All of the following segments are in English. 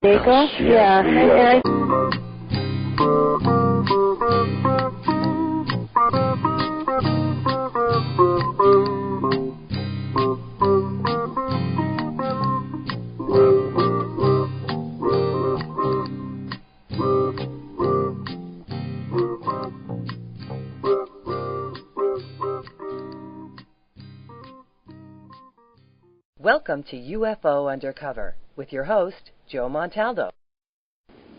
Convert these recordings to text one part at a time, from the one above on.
Vehicle? Yeah. And Welcome to UFO Undercover with your host, Joe Montaldo.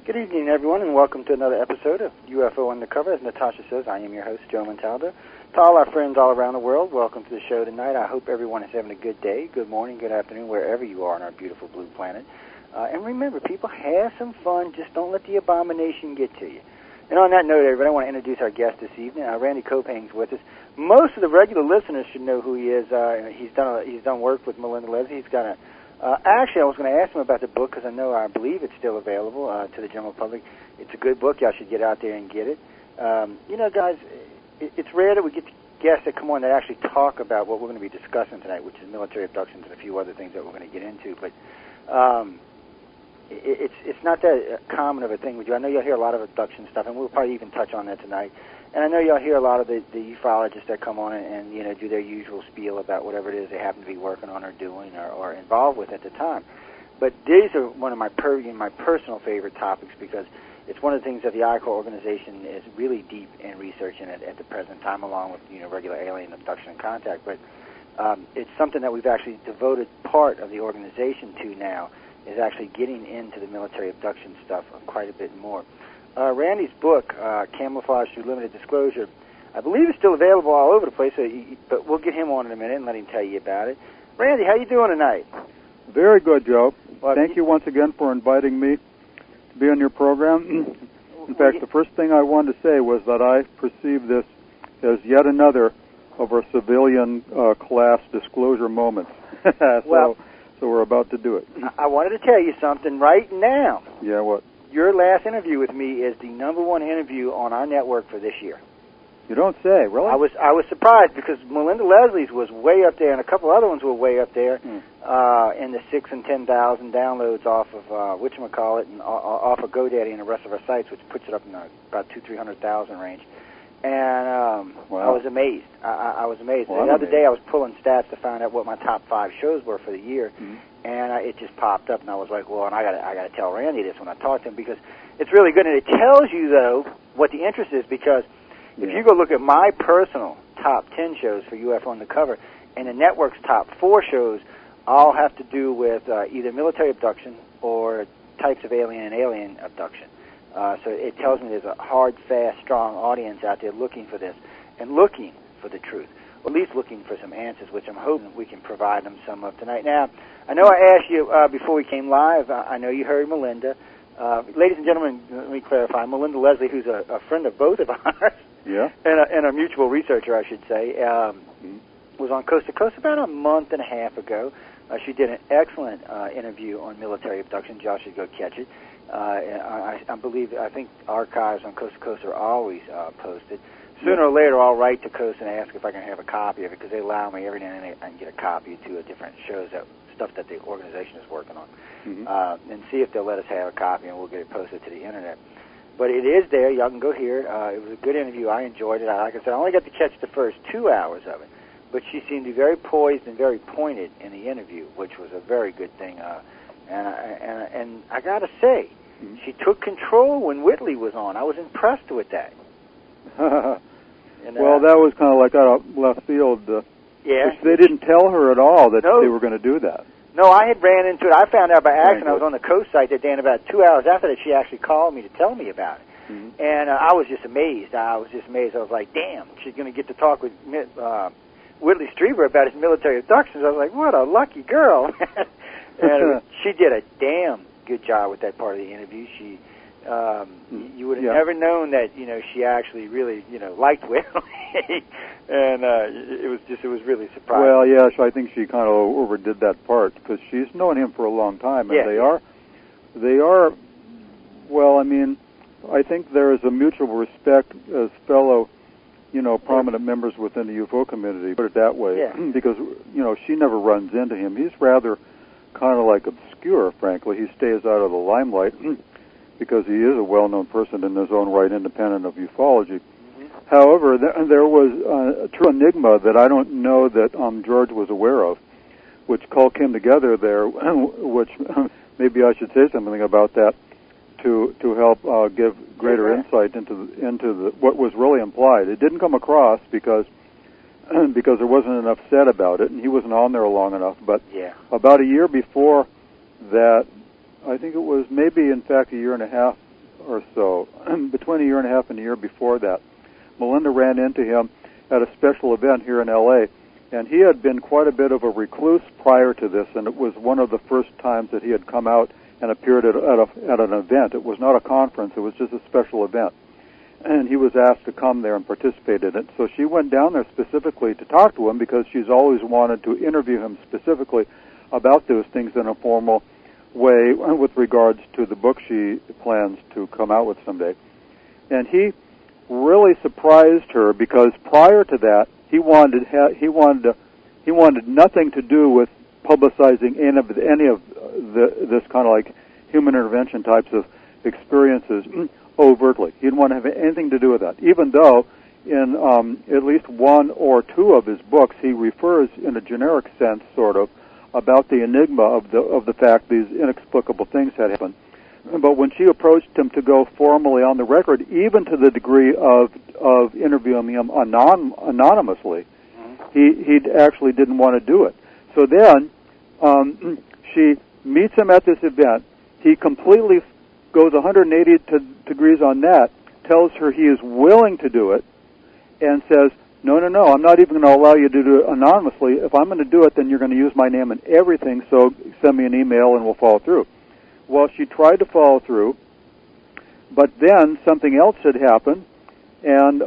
Good evening, everyone, and welcome to another episode of UFO Undercover. As Natasha says, I am your host, Joe Montaldo. To all our friends all around the world, welcome to the show tonight. I hope everyone is having a good day, good morning, good afternoon, wherever you are on our beautiful blue planet. And remember, people, have some fun. Just don't let the abomination get to you. And on that note, everybody, I want to introduce our guest this evening. Randy KOPPANG's with us. Most of the regular listeners should know who he is. He's done work with Melinda Leslie. He's got a actually, I was going to ask him about the book because I believe it's still available to the general public. It's a good book. Y'all should get out there and get it. You know, guys, it's rare that we get guests that come on that actually talk about what we're going to be discussing tonight, which is military abductions and a few other things that we're going to get into. But it's not that common of a thing with you. I know you'll hear a lot of abduction stuff, and we'll probably even touch on that tonight. And I know y'all hear a lot of the ufologists that come on and you know, do their usual spiel about whatever it is they happen to be working on or doing or involved with at the time. But these are one of my personal favorite topics because it's one of the things that the ICOR organization is really deep in researching at the present time, along with, you know, regular alien abduction and contact. But it's something that we've actually devoted part of the organization to now, is actually getting into the military abduction stuff quite a bit more. Randy's book, Camouflage Through Limited Disclosure, I believe it's still available all over the place, but we'll get him on in a minute and let him tell you about it. Randy, how you doing tonight? Very good, Joe. Well, thank you once again for inviting me to be on your program. In fact, the first thing I wanted to say was that I perceive this as yet another of our civilian class disclosure moments. So we're about to do it. I wanted to tell you something right now. Yeah, what? Your last interview with me is the #1 interview on our network for this year. You don't say, really? I was surprised because Melinda Leslie's was way up there, and a couple other ones were way up there in the 6,000 and 10,000 downloads off of whatchamacallit, and off of GoDaddy and the rest of our sites, which puts it up in about 200,000-300,000 range. And I was amazed. I was amazed. Well, the other day I was pulling stats to find out what my top 5 shows were for the year, and it just popped up, and I was like, well, and I got to tell Randy this when I talk to him because it's really good, and it tells you though what the interest is because if you go look at my personal top 10 shows for UFO Undercover and the network's top 4 shows, all have to do with either military abduction or types of alien abduction. So it tells me there's a hard, fast, strong audience out there looking for this and looking for the truth, or at least looking for some answers, which I'm hoping we can provide them some of tonight. Now, I know I asked you before we came live, I know you heard Melinda. Ladies and gentlemen, let me clarify, Melinda Leslie, who's a friend of both of ours, and a mutual researcher, I should say, was on Coast to Coast about a month and a half ago. She did an excellent interview on military abduction. Y'all should go catch it. I think archives on Coast to Coast are always posted. Sooner or later, I'll write to Coast and ask if I can have a copy of it because they allow me every now and then I can get a copy of 2 different shows, stuff that the organization is working on, and see if they'll let us have a copy, and we'll get it posted to the internet. But it is there. Y'all can go hear it. It was a good interview. I enjoyed it. Like I said, I only got to catch the first 2 hours of it, but she seemed to be very poised and very pointed in the interview, which was a very good thing. And I got to say, she took control when Whitley was on. I was impressed with that. Well, that was kind of like out of left field. They didn't tell her at all that they were going to do that. No, I had ran into it. I found out by accident. I was on the Coast site that day, and about 2 hours after that, she actually called me to tell me about it. And I was just amazed. I was like, damn, she's going to get to talk with Whitley Strieber about his military abductions. I was like, what a lucky girl. And she did a damn good job with that part of the interview. She, you would have never known that, you know, she actually really, you know, liked Whitley. And it was really surprising. Well, yes, I think she kind of overdid that part because she's known him for a long time, and they are. Well, I mean, I think there is a mutual respect as fellow, you know, prominent members within the UFO community. Put it that way, because you know she never runs into him. He's rather kind of like obscure, frankly. He stays out of the limelight because he is a well-known person in his own right, independent of ufology. However, there was a true enigma that I don't know that George was aware of, which all came together there, which maybe I should say something about that to help give greater insight into what was really implied. It didn't come across because there wasn't enough said about it, and he wasn't on there long enough. But about a year before that, I think it was maybe, in fact, a year and a half or so, between a year and a half and a year before that, Melinda ran into him at a special event here in L.A., and he had been quite a bit of a recluse prior to this, and it was one of the first times that he had come out and appeared at an event. It was not a conference, it was just a special event. And he was asked to come there and participate in it. So she went down there specifically to talk to him because she's always wanted to interview him specifically about those things in a formal way with regards to the book she plans to come out with someday. And he really surprised her because prior to that, he wanted nothing to do with publicizing any of this kind of like human intervention types of experiences overtly. He didn't want to have anything to do with that, even though in at least one or two of his books he refers in a generic sense, sort of, about the enigma of the fact these inexplicable things had happened. But when she approached him to go formally on the record, even to the degree of interviewing him anonymously, he actually didn't want to do it. So then she meets him at this event. He completely goes 180 degrees on that, tells her he is willing to do it, and says, no, I'm not even going to allow you to do it anonymously. If I'm going to do it, then you're going to use my name and everything, so send me an email and we'll follow through. Well, she tried to follow through, but then something else had happened and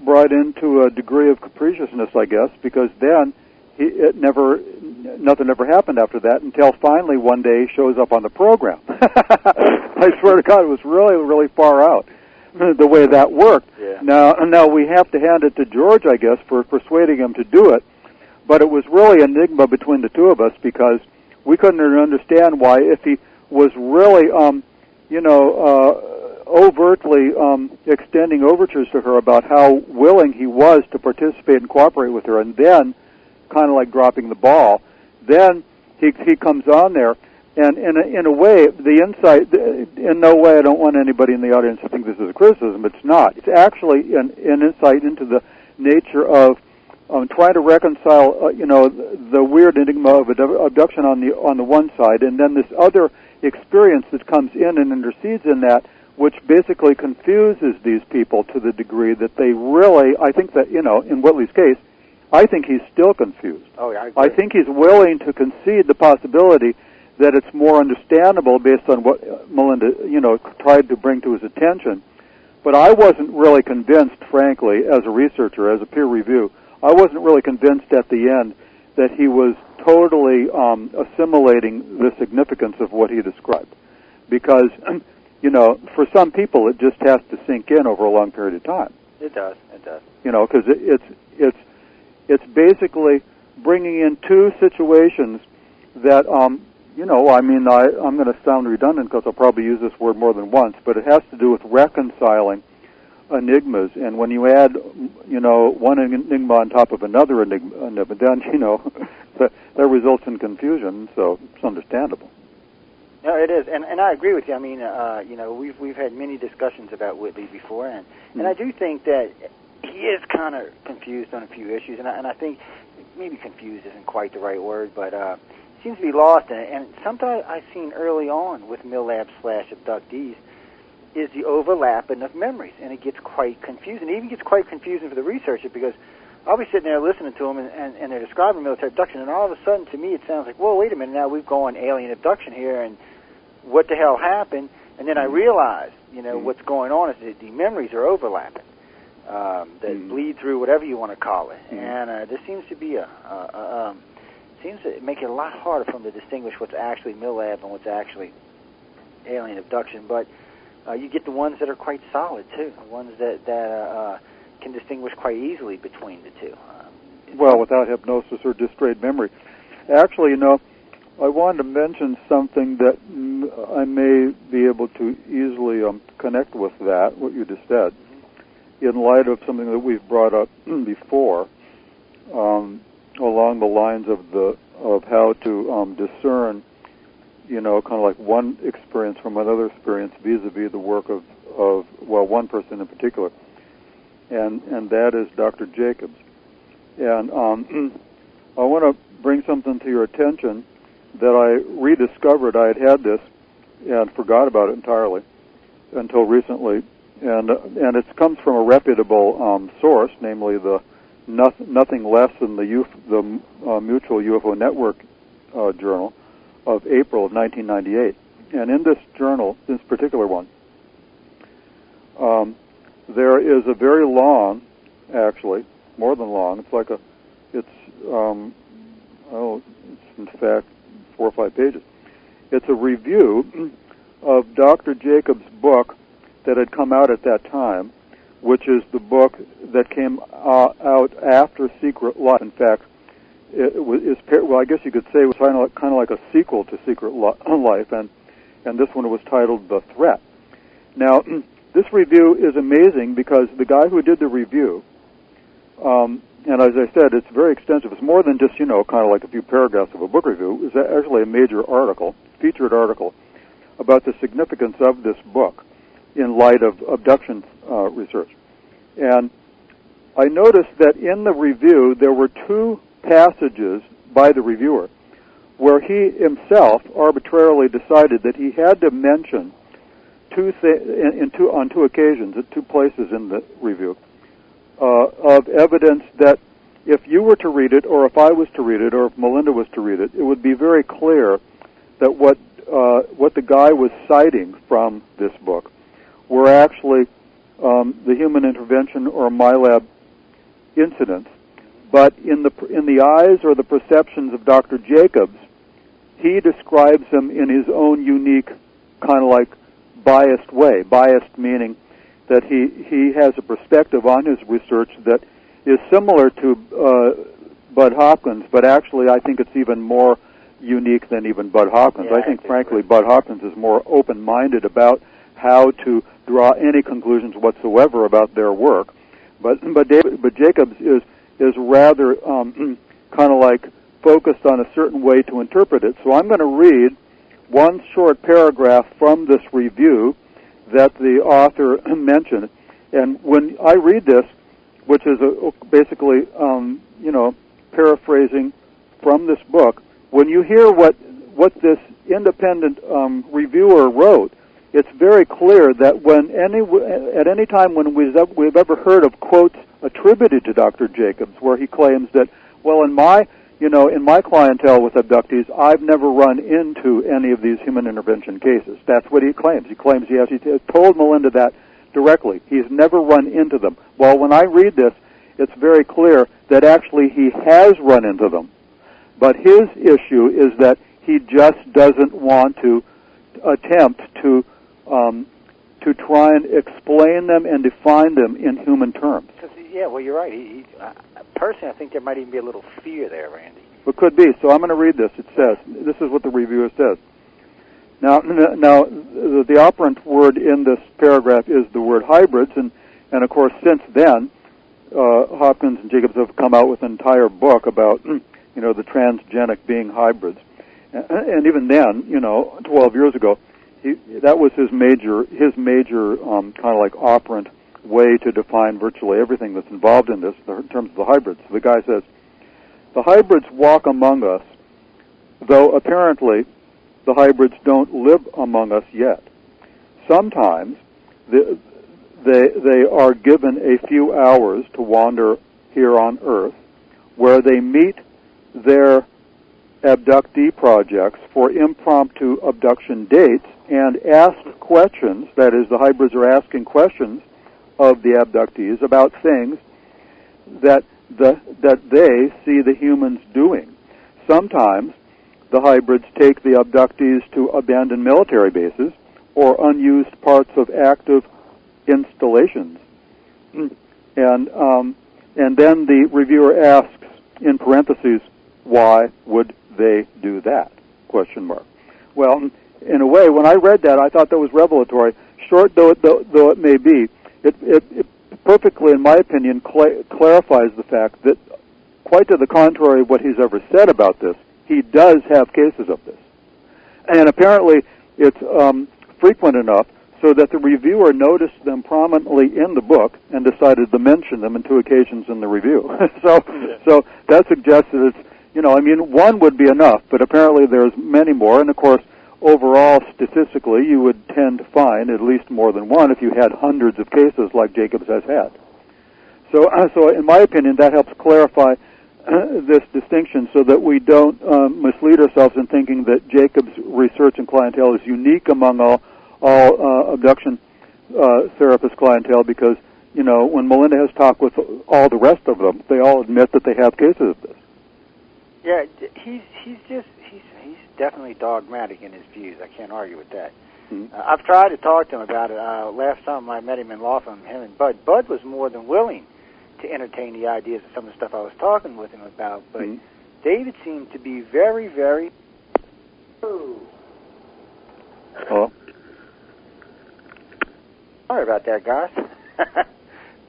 brought into a degree of capriciousness, I guess, because then nothing ever happened after that until finally one day he shows up on the program. I swear to God, it was really, really far out the way that worked. Yeah. Now we have to hand it to George, I guess, for persuading him to do it, but it was really an enigma between the two of us because we couldn't understand why, if he was really, overtly extending overtures to her about how willing he was to participate and cooperate with her, and then kind of like dropping the ball. Then he comes on there, and in a way, the insight, in no way I don't want anybody in the audience to think this is a criticism. It's not. It's actually an insight into the nature of trying to reconcile, the weird enigma of abduction on the one side, and then this other experience that comes in and intercedes in that, which basically confuses these people to the degree that they really, I think that, in Whitley's case, I think he's still confused. Oh, yeah, I think he's willing to concede the possibility that it's more understandable based on what Melinda, tried to bring to his attention. But I wasn't really convinced, frankly, as a researcher, as a peer review, I wasn't really convinced at the end that he was totally assimilating the significance of what he described. Because, for some people it just has to sink in over a long period of time. It does. Because it's basically bringing in two situations that, I'm going to sound redundant because I'll probably use this word more than once, but it has to do with reconciling enigmas. And when you add, one enigma on top of another enigma, then, that results in confusion, so it's understandable. No, it is, and I agree with you. I mean, we've had many discussions about Whitley before, and I do think that he is kind of confused on a few issues, and I think maybe confused isn't quite the right word, but seems to be lost in it. And something I've seen early on with MILABS/abductees is the overlapping of memories, and it gets quite confusing. It even gets quite confusing for the researcher because I'll be sitting there listening to them, and they're describing military abduction, and all of a sudden, to me, it sounds like, whoa, wait a minute, now we've gone alien abduction here, and what the hell happened? And then I realize, what's going on is that the memories are overlapping, that bleed through whatever you want to call it. And this seems to be seems to make it a lot harder for them to distinguish what's actually MILAB and what's actually alien abduction. But you get the ones that are quite solid, too, the ones that can distinguish quite easily between the two. Well, without hypnosis or just straight memory. Actually, I wanted to mention something that I may be able to easily connect with that, what you just said, in light of something that we've brought up before, along the lines of how to discern, kind of like one experience from another experience vis-a-vis the work of one person in particular, and that is Dr. Jacobs. And I want to bring something to your attention that I rediscovered. I had this and forgot about it entirely until recently, and it comes from a reputable source, namely the nothing less than the Mutual UFO Network journal of April of 1998. And in this journal, this particular one, there is a very long, actually, more than long. It's in fact 4 or 5 pages. It's a review of Dr. Jacobs' book that had come out at that time, which is the book that came out after Secret Life. In fact, I guess you could say it was kind of like a sequel to Secret Life, and this one was titled The Threat. Now, this review is amazing because the guy who did the review, and as I said, it's very extensive. It's more than just, kind of like a few paragraphs of a book review. It's actually a major article, featured article, about the significance of this book in light of abduction research. And I noticed that in the review there were 2 passages by the reviewer where he himself arbitrarily decided that he had to mention on 2 occasions at 2 places in the review of evidence that if you were to read it, or if I was to read it, or if Melinda was to read it, it would be very clear that what the guy was citing from this book were actually the human intervention or MILAB incidents. But in the eyes or the perceptions of Dr. Jacobs, he describes them in his own unique, kind of like biased way. Biased meaning that he has a perspective on his research that is similar to Bud Hopkins, but actually I think it's even more unique than even Bud Hopkins. Yeah, I think frankly Bud Hopkins is more open-minded about how to draw any conclusions whatsoever about their work. But Jacobs is rather kind of like focused on a certain way to interpret it. So I'm going to read one short paragraph from this review that the author mentioned. And when I read this, which is basically, paraphrasing from this book, when you hear what this independent reviewer wrote, it's very clear that at any time when we've ever heard of quotes attributed to Dr. Jacobs, where he claims that, well, in my clientele with abductees, I've never run into any of these human intervention cases. That's what he claims. He claims he told Melinda that directly. He's never run into them. Well, when I read this, it's very clear that actually he has run into them. But his issue is that he just doesn't want to attempt to try and explain them and define them in human terms. Yeah, well, you're right. Personally, I think there might even be a little fear there, Randy. It could be. So I'm going to read this. It says, this is what the reviewer says. Now, the operant word in this paragraph is the word hybrids, and of course, since then, Hopkins and Jacobs have come out with an entire book about, the transgenic being hybrids. And even then, 12 years ago, that was his major kind of like operant way to define virtually everything that's involved in this in terms of the hybrids. So the guy says, the hybrids walk among us, though apparently the hybrids don't live among us yet. Sometimes they are given a few hours to wander here on Earth, where they meet their abductee projects for impromptu abduction dates and ask questions, that is, the hybrids are asking questions of the abductees about things that they see the humans doing. Sometimes the hybrids take the abductees to abandoned military bases or unused parts of active installations. And then the reviewer asks, in parentheses, why would they do that? question mark. Well, in a way, when I read that, I thought that was revelatory. Short though it may be, it perfectly, in my opinion, clarifies the fact that, quite to the contrary of what he's ever said about this, he does have cases of this. And apparently it's frequent enough so that the reviewer noticed them prominently in the book and decided to mention them on 2 occasions in the review. So that suggests that it's, one would be enough, but apparently there's many more. And, of course, overall, statistically, you would tend to find at least more than one if you had hundreds of cases like Jacobs has had. So in my opinion, that helps clarify this distinction so that we don't mislead ourselves in thinking that Jacobs' research and clientele is unique among all abduction therapist clientele, because, when Melinda has talked with all the rest of them, they all admit that they have cases of this. Yeah, he's definitely dogmatic in his views. I can't argue with that. Mm-hmm. I've tried to talk to him about it. Last time I met him in law firm, him and Bud. Bud was more than willing to entertain the ideas of some of the stuff I was talking with him about, but David seemed to be very, very... Oh. Sorry about that, guys.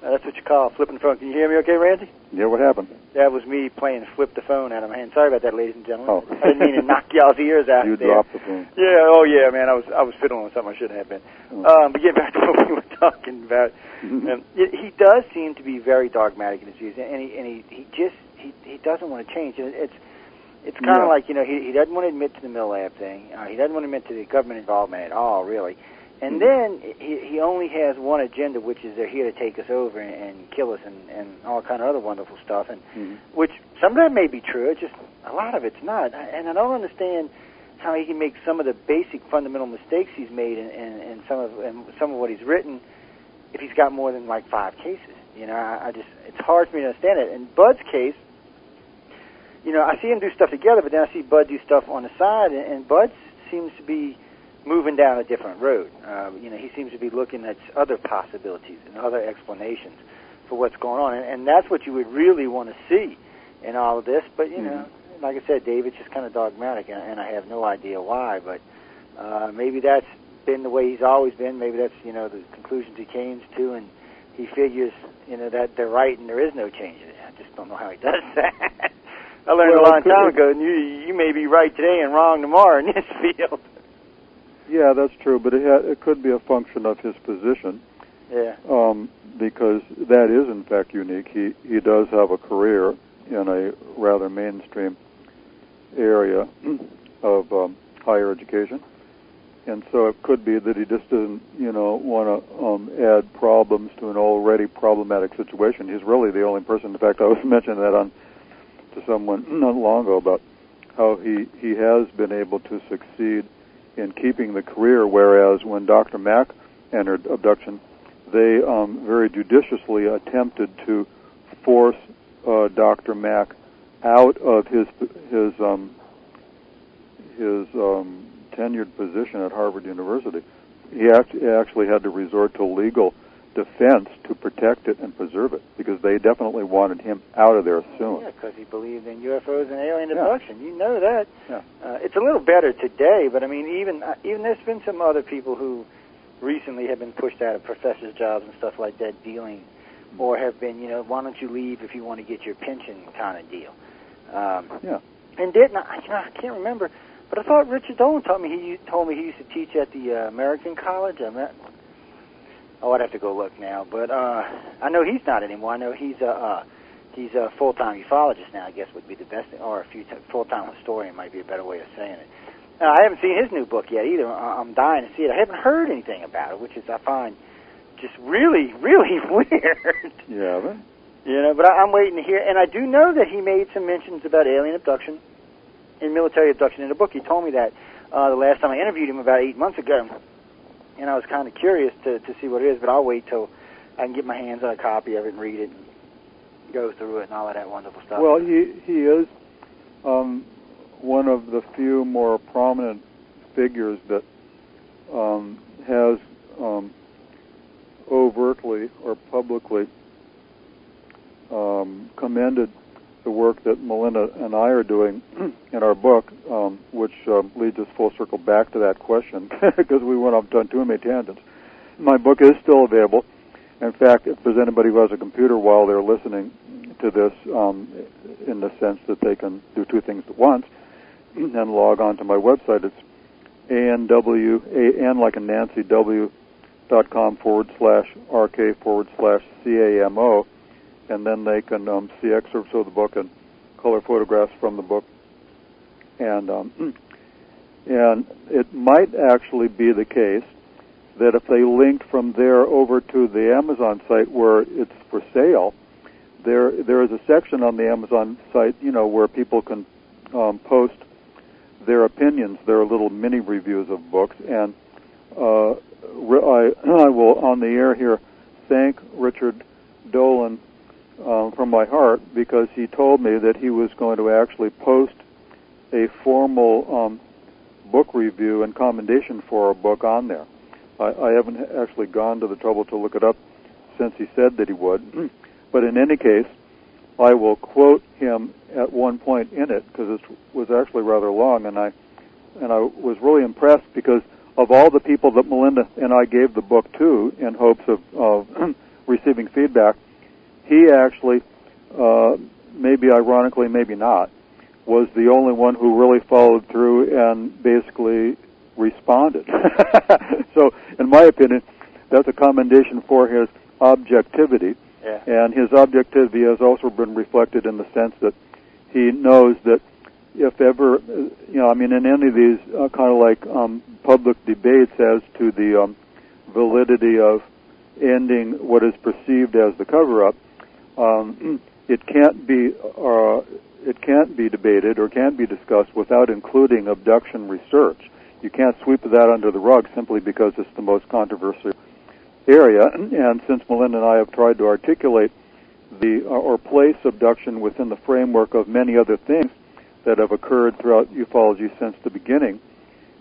That's what you call flipping the phone. Can you hear me okay, Randy? Yeah, what happened? That was me playing flip the phone out of my hand. Sorry about that, ladies and gentlemen. Oh. I didn't mean to knock y'all's ears out. You dropped the phone. Yeah, oh yeah, man. I was fiddling with something I shouldn't have been. But get back to what we were talking about. He does seem to be very dogmatic in his views, and he doesn't want to change. It's kind of like, he doesn't want to admit to the MILAB thing. He doesn't want to admit to the government involvement at all, really. And then he only has one agenda, which is they're here to take us over and kill us and all kind of other wonderful stuff, and which some of that may be true. It's just a lot of it's not. And I don't understand how he can make some of the basic fundamental mistakes he's made in some of what he's written if he's got more than like 5 cases. It's hard for me to understand it. In Bud's case, I see him do stuff together, but then I see Bud do stuff on the side, and Bud seems to be moving down a different road. He seems to be looking at other possibilities and other explanations for what's going on, and that's what you would really want to see in all of this. But, like I said, David's just kind of dogmatic, and I have no idea why, but maybe that's been the way he's always been. Maybe that's, the conclusions he came to, and he figures, that they're right and there is no change in it. I just don't know how he does that. I learned a long time ago, and you may be right today and wrong tomorrow in this field. Yeah, that's true, but it could be a function of his position. Yeah. Because that is, in fact, unique. He does have a career in a rather mainstream area of higher education, and so it could be that he just doesn't, want to add problems to an already problematic situation. He's really the only person. In fact, I was mentioning that to someone not long ago about how he has been able to succeed in keeping the career, whereas when Dr. Mack entered abduction, they very judiciously attempted to force Dr. Mack out of his tenured position at Harvard University. He actually had to resort to legal defense to protect it and preserve it, because they definitely wanted him out of there soon. Yeah, because he believed in UFOs and alien abduction. You know that. Yeah. It's a little better today, but I mean, even there's been some other people who recently have been pushed out of professors' jobs and stuff like that, dealing, or have been, why don't you leave if you want to get your pension kind of deal. And didn't I can't remember, but I thought Richard Dolan told me he used to teach at the American College. I'd have to go look now, but I know he's not anymore. I know he's a full-time ufologist now, I guess would be the best thing, or a full-time historian might be a better way of saying it. I haven't seen his new book yet either. I'm dying to see it. I haven't heard anything about it, which is, I find, just really, really weird. Yeah, but I'm waiting to hear. And I do know that he made some mentions about alien abduction and military abduction in the book. He told me that the last time I interviewed him about 8 months ago. And I was kind of curious to see what it is, but I'll wait till I can get my hands on a copy of it and read it and go through it and all of that wonderful stuff. Well, he is one of the few more prominent figures that has overtly or publicly commended the work that Melinda and I are doing in our book, which leads us full circle back to that question because we went off on too many tangents. My book is still available. In fact, if there's anybody who has a computer while they're listening to this, in the sense that they can do two things at once, and log on to my website, it's AN like a Nancy w.com/RK/CAMO, and then they can see excerpts of the book and color photographs from the book. And it might actually be the case that if they linked from there over to the Amazon site where it's for sale, there is a section on the Amazon site, where people can post their opinions, their little mini reviews of books, and I will on the air here thank Richard Dolan from my heart, because he told me that he was going to actually post a formal book review and commendation for our book on there. I haven't actually gone to the trouble to look it up since he said that he would, but in any case, I will quote him at one point in it, because it was actually rather long, and I was really impressed because of all the people that Melinda and I gave the book to in hopes of receiving feedback, he actually, maybe ironically, maybe not, was the only one who really followed through and basically responded. So, in my opinion, that's a commendation for his objectivity. Yeah. And his objectivity has also been reflected in the sense that he knows that if ever, in any of these kind of like public debates as to the validity of ending what is perceived as the cover-up, it can't be debated or can't be discussed without including abduction research. You can't sweep that under the rug simply because it's the most controversial area. And since Melinda and I have tried to articulate or place abduction within the framework of many other things that have occurred throughout ufology since the beginning,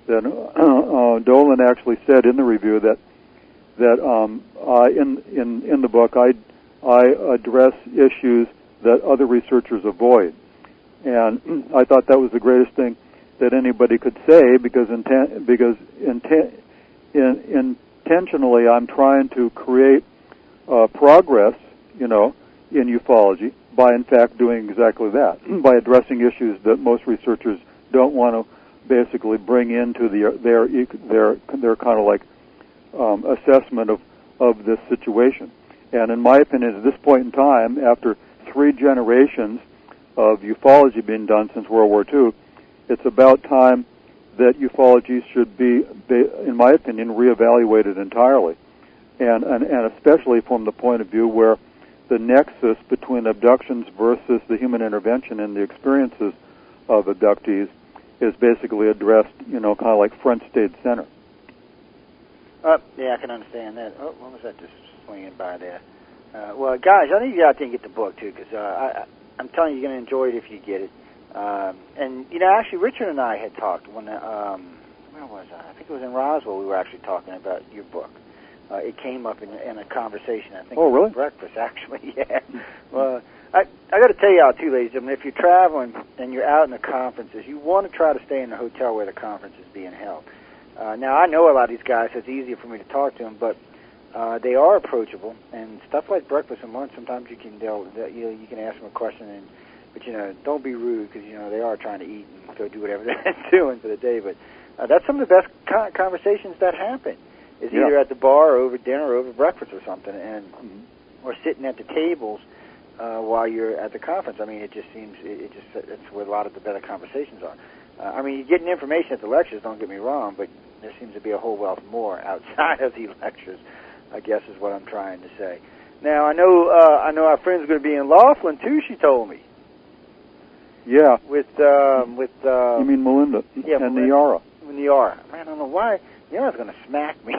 then Dolan actually said in the review that in the book I address issues that other researchers avoid, and I thought that was the greatest thing that anybody could say, because intentionally I'm trying to create progress, in ufology by in fact doing exactly that, by addressing issues that most researchers don't want to basically bring into their kind of like assessment of this situation. And in my opinion, at this point in time, after 3 generations of ufology being done since World War II, it's about time that ufology should be, in my opinion, reevaluated entirely, and especially from the point of view where the nexus between abductions versus the human intervention and the experiences of abductees is basically addressed, kind of like front stage center. Yeah, I can understand that. Oh, what was that just swinging by there? Well, guys, I need you out there and get the book, too, because I'm telling you, you're going to enjoy it if you get it. And, actually, Richard and I had talked when, where was I? I think it was in Roswell we were actually talking about your book. It came up in a conversation, I think. Oh, really? At breakfast, actually, yeah. Well, I got to tell you all, too, ladies and gentlemen, if you're traveling and you're out in the conferences, you want to try to stay in the hotel where the conference is being held. Now, I know a lot of these guys, so it's easier for me to talk to them, but they are approachable, and stuff like breakfast and lunch, sometimes you can you can ask them a question, but don't be rude, because they are trying to eat and go do whatever they're doing for the day. But that's some of the best conversations that happen. Is either at the bar or over dinner or over breakfast or something, or sitting at the tables while you're at the conference. I mean, it just seems it's where a lot of the better conversations are. I mean, you're getting information at the lectures, don't get me wrong, but there seems to be a whole wealth more outside of the lectures, I guess is what I'm trying to say. Now, I know our friend's going to be in Laughlin, too, she told me. Yeah. With you mean Melinda? Yeah, and Melinda. Niara. Man, I don't know why. Niara's going to smack me.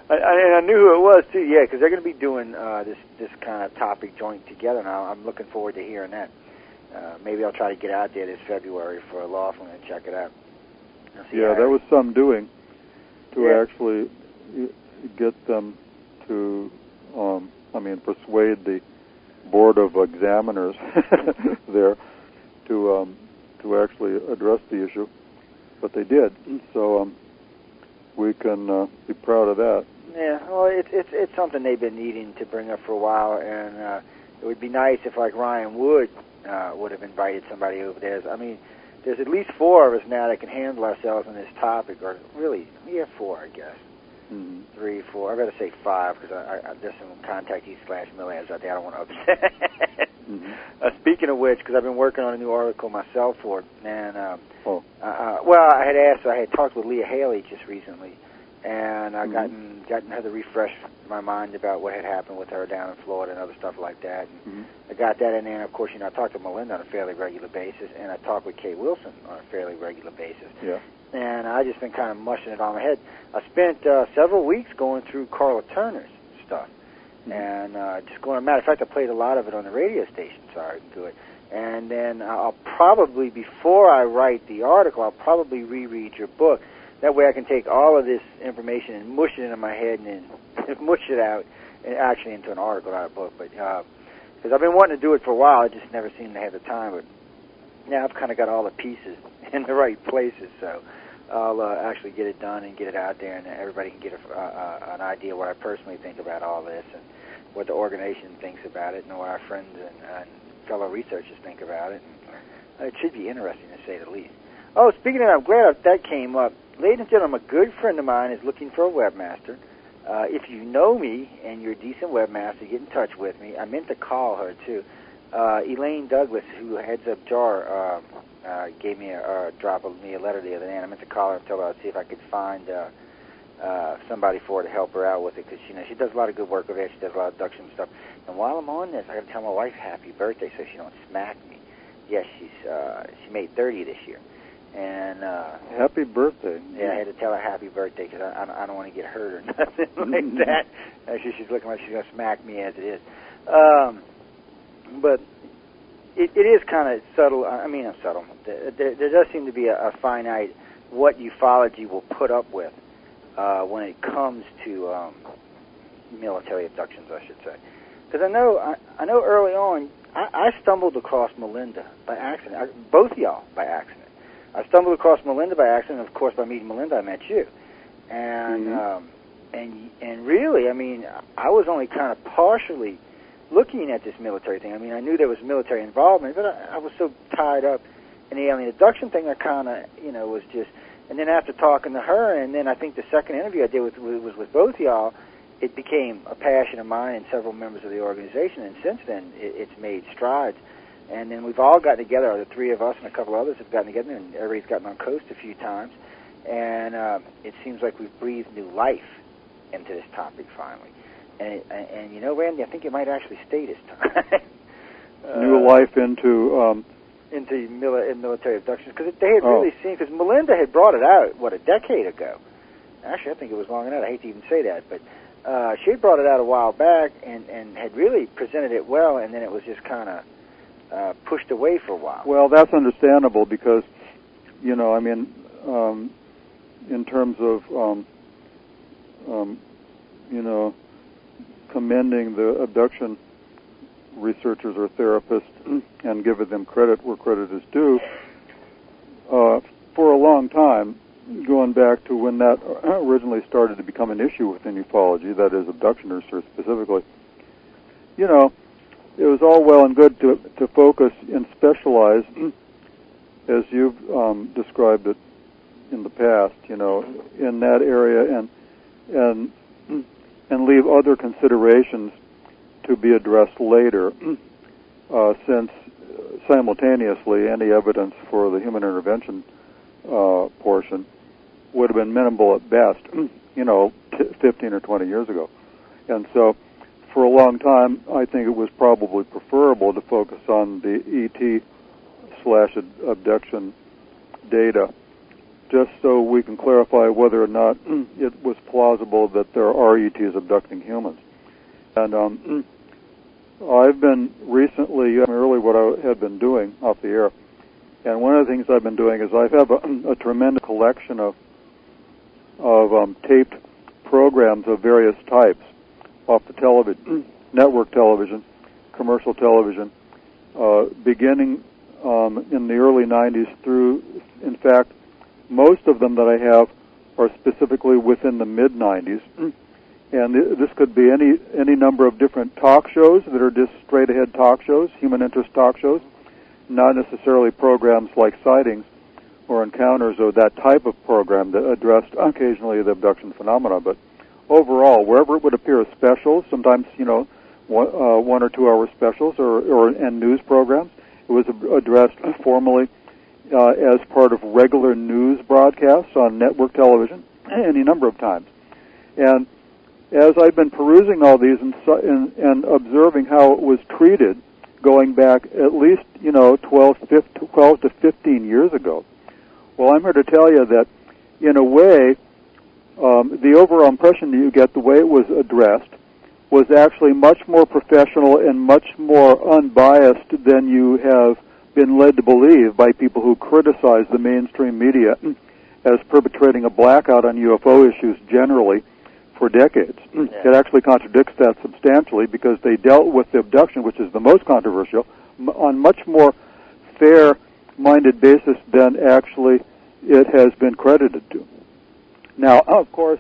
I knew who it was, too, yeah, because they're going to be doing this kind of topic joint together now. I'm looking forward to hearing that. Maybe I'll try to get out there this February for Laughlin and check it out. Yeah, there was some doing to actually get them to, persuade the board of examiners there to to actually address the issue, but they did. So we can be proud of that. Yeah, well, it's something they've been needing to bring up for a while, and it would be nice if, like Ryan Wood, would have invited somebody over there. I mean, there's at least 4 of us now that can handle ourselves on this topic, or really, we have 4, I guess. 3, 4. I better say 5 because there's some contactees/millionaires out there I don't want to upset. Speaking of which, because I've been working on a new article myself for it, and well, I had talked with Leah Haley just recently, and I gotten her to refresh my mind about what had happened with her down in Florida and other stuff like that. And I got that in there, and of course, I talk to Melinda on a fairly regular basis, and I talk with Kay Wilson on a fairly regular basis. Yeah. And I just been kind of mushing it on my head. I spent several weeks going through Carla Turner's stuff, and just going. Matter of fact, I played a lot of it on the radio station, so I can do it. And then I'll probably, before I write the article, I'll probably reread your book. That way I can take all of this information and mush it into my head and then mush it out, and actually into an article, not a book. But because I've been wanting to do it for a while, I just never seemed to have the time. But now I've kind of got all the pieces in the right places, so I'll actually get it done and get it out there, and everybody can get an idea what I personally think about all this, and what the organization thinks about it, and what our friends and fellow researchers think about it. And it should be interesting, to say the least. Oh, speaking of that, I'm glad that came up. Ladies and gentlemen, a good friend of mine is looking for a webmaster. If you know me and you're a decent webmaster, get in touch with me. I meant to call her, too. Elaine Douglas, who heads up JAR, gave me dropped me a letter the other day, and I meant to call her and tell her I'd see if I could find somebody for her to help her out with it, because she does a lot of good work over there. She does a lot of abduction stuff. And while I'm on this, I got to tell my wife happy birthday so she don't smack me. Yes, she made 30 this year. And happy birthday. Yeah, I had to tell her happy birthday because I don't want to get hurt or nothing like that. Actually, she's looking like she's going to smack me as it is. But it is kind of subtle. I mean, I'm subtle. There does seem to be a finite what ufology will put up with when it comes to military abductions, I should say. Because I know early on, I stumbled across Melinda by accident. Both of y'all by accident. I stumbled across Melinda by accident, and of course, by meeting Melinda, I met you. And and really, I mean, I was only kind of partially looking at this military thing. I mean, I knew there was military involvement, but I was so tied up in the alien abduction thing, I kind of, was just. And then after talking to her, and then I think the second interview I did was with both y'all, it became a passion of mine and several members of the organization. And since then, it's made strides. And then we've all gotten together, the 3 of us and a couple others have gotten together, and everybody's gotten on coast a few times. And it seems like we've breathed new life into this topic finally. And Randy, I think it might actually stay this time. New life into military abductions, because they had really seen, because Melinda had brought it out, a decade ago. Actually, I think it was long enough. I hate to even say that, but she had brought it out a while back and had really presented it well, and then it was just kind of pushed away for a while. Well, that's understandable because, in terms of, commending the abduction researchers or therapists and giving them credit where credit is due, for a long time, going back to when that originally started to become an issue within ufology, that is abduction research specifically, it was all well and good to focus and specialize, as you've described it in the past, in that area, and leave other considerations to be addressed later, since simultaneously any evidence for the human intervention portion would have been minimal at best, 15 or 20 years ago. And so for a long time, I think it was probably preferable to focus on the ET/abduction data, just so we can clarify whether or not it was plausible that there are ETs abducting humans. And I've been recently, early what I had been doing off the air, and one of the things I've been doing is I have a tremendous collection of taped programs of various types off the television, network television, commercial television, beginning in the early 90s through, in fact, most of them that I have are specifically within the mid-90s. And this could be any number of different talk shows that are just straight-ahead talk shows, human interest talk shows, not necessarily programs like Sightings or Encounters or that type of program that addressed occasionally the abduction phenomena. But overall, wherever it would appear as specials, sometimes, 1 or 2 hour specials and news programs, it was addressed formally as part of regular news broadcasts on network television any number of times. And as I've been perusing all these and observing how it was treated going back at least, 12 to 15 years ago, well, I'm here to tell you that, in a way, the overall impression that you get, the way it was addressed, was actually much more professional and much more unbiased than you have been led to believe by people who criticize the mainstream media as perpetrating a blackout on UFO issues generally for decades. Yeah. It actually contradicts that substantially because they dealt with the abduction, which is the most controversial, on much more fair-minded basis than actually it has been credited to. Now, of course,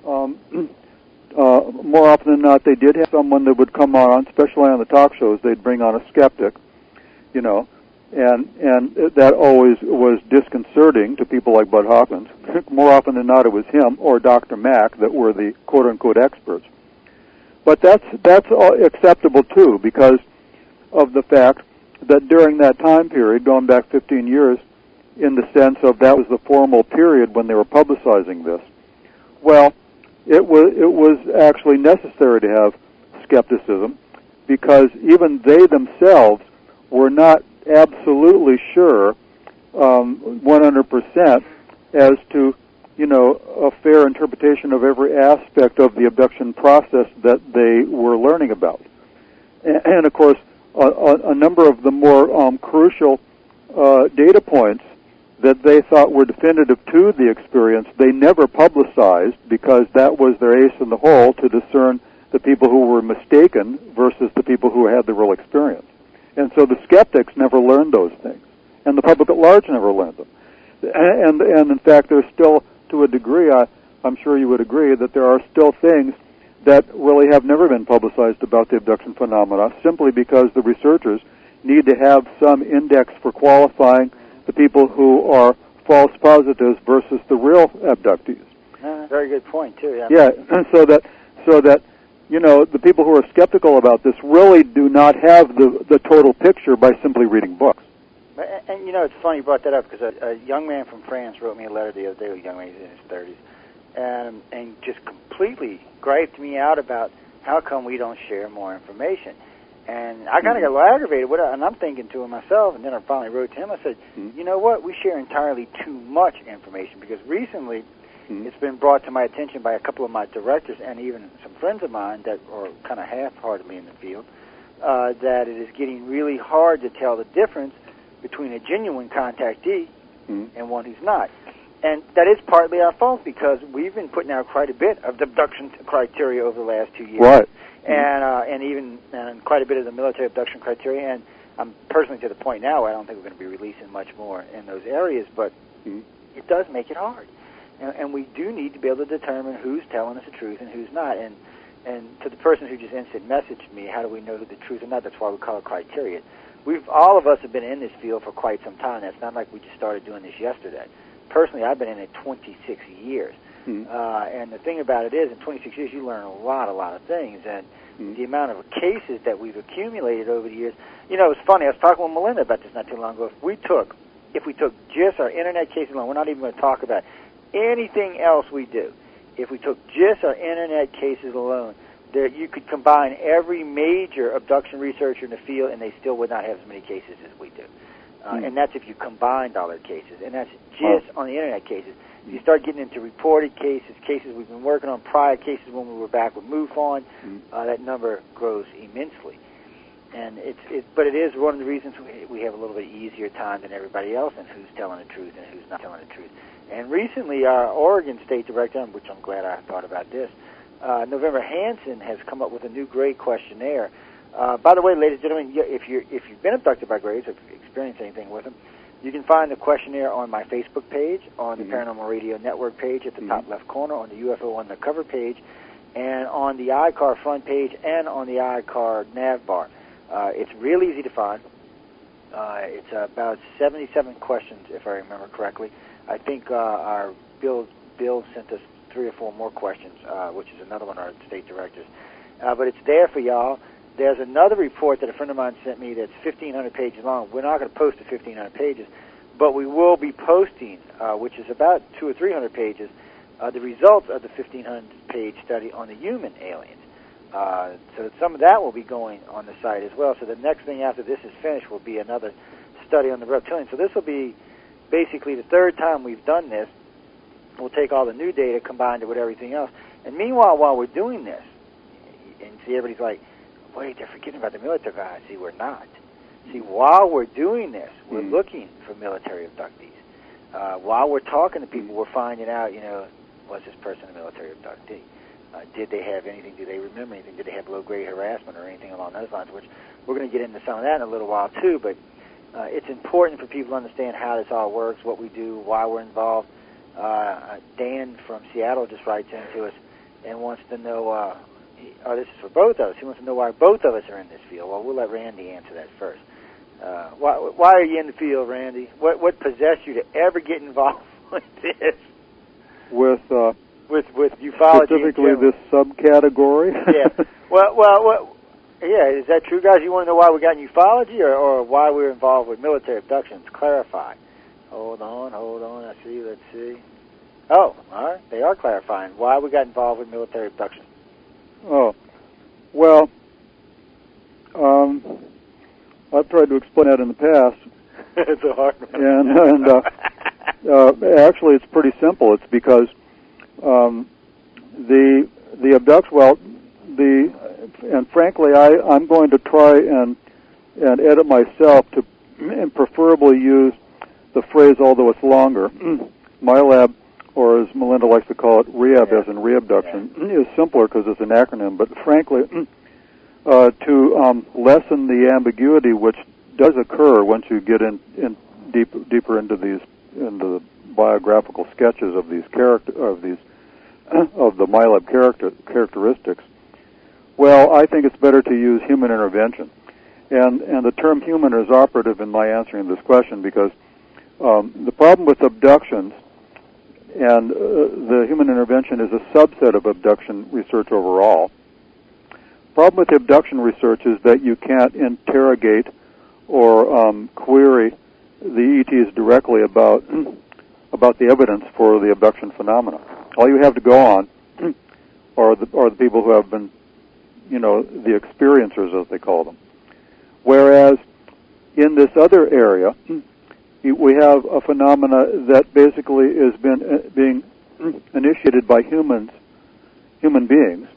more often than not, they did have someone that would come on, especially on the talk shows. They'd bring on a skeptic, and that always was disconcerting to people like Bud Hawkins. More often than not, it was him or Dr. Mack that were the quote-unquote experts. But that's all acceptable, too, because of the fact that during that time period, going back 15 years, in the sense of that was the formal period when they were publicizing this, well, it was actually necessary to have skepticism because even they themselves were not absolutely sure 100% as to, a fair interpretation of every aspect of the abduction process that they were learning about. And of course, a number of the more crucial data points that they thought were definitive to the experience, they never publicized because that was their ace in the hole to discern the people who were mistaken versus the people who had the real experience. And so the skeptics never learned those things, and the public at large never learned them. And in fact, there's still, to a degree, I'm sure you would agree, that there are still things that really have never been publicized about the abduction phenomena, simply because the researchers need to have some index for qualifying the people who are false positives versus the real abductees. Very good point, too. Yeah, and so that the people who are skeptical about this really do not have the total picture by simply reading books. And it's funny you brought that up because a young man from France wrote me a letter the other day, a young man in his 30s, and just completely griped me out about how come we don't share more information. And I kind of got a little aggravated with it, and I'm thinking to myself, and then I finally wrote to him, I said, you know what, we share entirely too much information, because recently it's been brought to my attention by a couple of my directors and even some friends of mine that are kind of half-heartedly in the field, that it is getting really hard to tell the difference between a genuine contactee and one who's not. And that is partly our fault, because we've been putting out quite a bit of abduction criteria over the last 2 years. Right. And even quite a bit of the military abduction criteria, and I'm personally to the point now where I don't think we're going to be releasing much more in those areas, but it does make it hard. And we do need to be able to determine who's telling us the truth and who's not. And to the person who just instant messaged me, how do we know who the truth or not? That's why we call it criteria. All of us have been in this field for quite some time. It's not like we just started doing this yesterday. Personally, I've been in it 26 years. And the thing about it is, in 26 years, you learn a lot of things. And the amount of cases that we've accumulated over the years, it's funny. I was talking with Melinda about this not too long ago. If we took just our Internet cases alone, we're not even going to talk about anything else we do. If we took just our Internet cases alone, you could combine every major abduction researcher in the field, and they still would not have as many cases as we do. And that's if you combined all their cases. And that's just on the Internet cases. If you start getting into reported cases we've been working on, prior cases when we were back with MUFON, that number grows immensely. And but it is one of the reasons we have a little bit easier time than everybody else in who's telling the truth and who's not telling the truth. And recently, our Oregon State Director, which I'm glad I thought about this, November Hansen, has come up with a new grade questionnaire. By the way, ladies and gentlemen, if you've been abducted by graves, if you've experienced anything with them. You can find the questionnaire on my Facebook page, on the Paranormal Radio Network page at the top left corner, on the UFO Undercover page, and on the iCar front page, and on the iCar nav bar. It's real easy to find. It's about 77 questions, if I remember correctly. I think our Bill sent us 3 or 4 more questions, which is another one of our state directors. But it's there for y'all. There's another report that a friend of mine sent me that's 1,500 pages long. We're not going to post the 1,500 pages, but we will be posting, which is about 200 or 300 pages, the results of the 1,500-page study on the human aliens. So some of that will be going on the site as well. So the next thing after this is finished will be another study on the reptilians. So this will be basically the 3rd time we've done this. We'll take all the new data, combined it with everything else. And meanwhile, while we're doing this, and see, everybody's like, wait, they're forgetting about the military guys. See, we're not. See, while we're doing this, we're looking for military abductees. While we're talking to people, we're finding out, was this person a military abductee? Did they have anything? Do they remember anything? Did they have low-grade harassment or anything along those lines? Which we're going to get into some of that in a little while, too. But it's important for people to understand how this all works, what we do, why we're involved. Dan from Seattle just writes into us and wants to know, this is for both of us. He wants to know why both of us are in this field. Well, we'll let Randy answer that first. Why are you in the field, Randy? What possessed you to ever get involved with this? With ufology, specifically this subcategory? Yeah. Well, yeah. Is that true, guys? You want to know why we got in ufology, or why we're involved with military abductions? Clarify. Hold on. Let's see. Oh, all right. They are clarifying why we got involved with military abduction. Oh, well, I've tried to explain that in the past. It's a hard one. And actually, it's pretty simple. It's because the abduction. And frankly, I'm going to try and edit myself to, and preferably use the phrase, although it's longer, MILAB, or as Melinda likes to call it, rehab, as in reabduction, is simpler because it's an acronym. But frankly, to lessen the ambiguity which does occur once you get in deeper into the biographical sketches of these of the MILAB characteristics. Well, I think it's better to use human intervention, and the term human is operative in my answering this question because the problem with abductions. And the human intervention is a subset of abduction research overall. Problem with abduction research is that you can't interrogate or query the ETs directly about the evidence for the abduction phenomena. All you have to go on are the people who have been, the experiencers, as they call them. Whereas in this other area, we have a phenomena that basically is being initiated by human beings.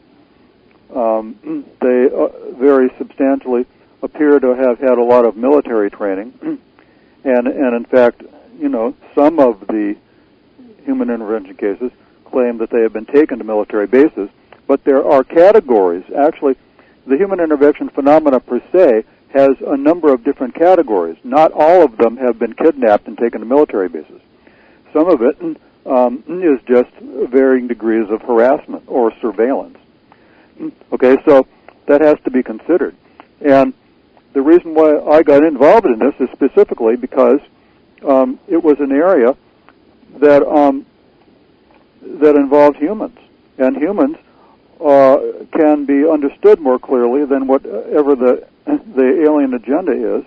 They very substantially appear to have had a lot of military training, and in fact, some of the human intervention cases claim that they have been taken to military bases. But there are categories. Actually, the human intervention phenomena per se has a number of different categories. Not all of them have been kidnapped and taken to military bases. Some of it is just varying degrees of harassment or surveillance. Okay, so that has to be considered. And the reason why I got involved in this is specifically because it was an area that involved humans. And humans can be understood more clearly than whatever the alien agenda is.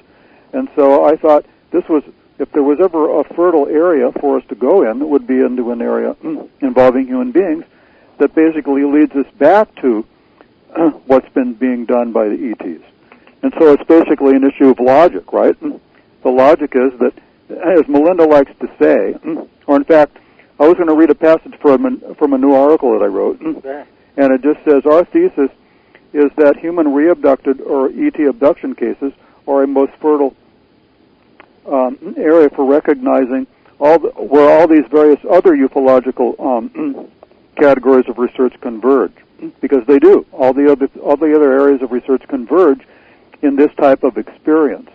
And so I thought if there was ever a fertile area for us to go in, it would be into an area involving human beings that basically leads us back to what's been being done by the ETs. And so it's basically an issue of logic, right? The logic is that, as Melinda likes to say, or in fact, I was going to read a passage from a new article that I wrote, and it just says, our thesis is that human re-abducted or ET abduction cases are a most fertile area for recognizing where all these various other ufological categories of research converge, because they do. All the other areas of research converge in this type of experience.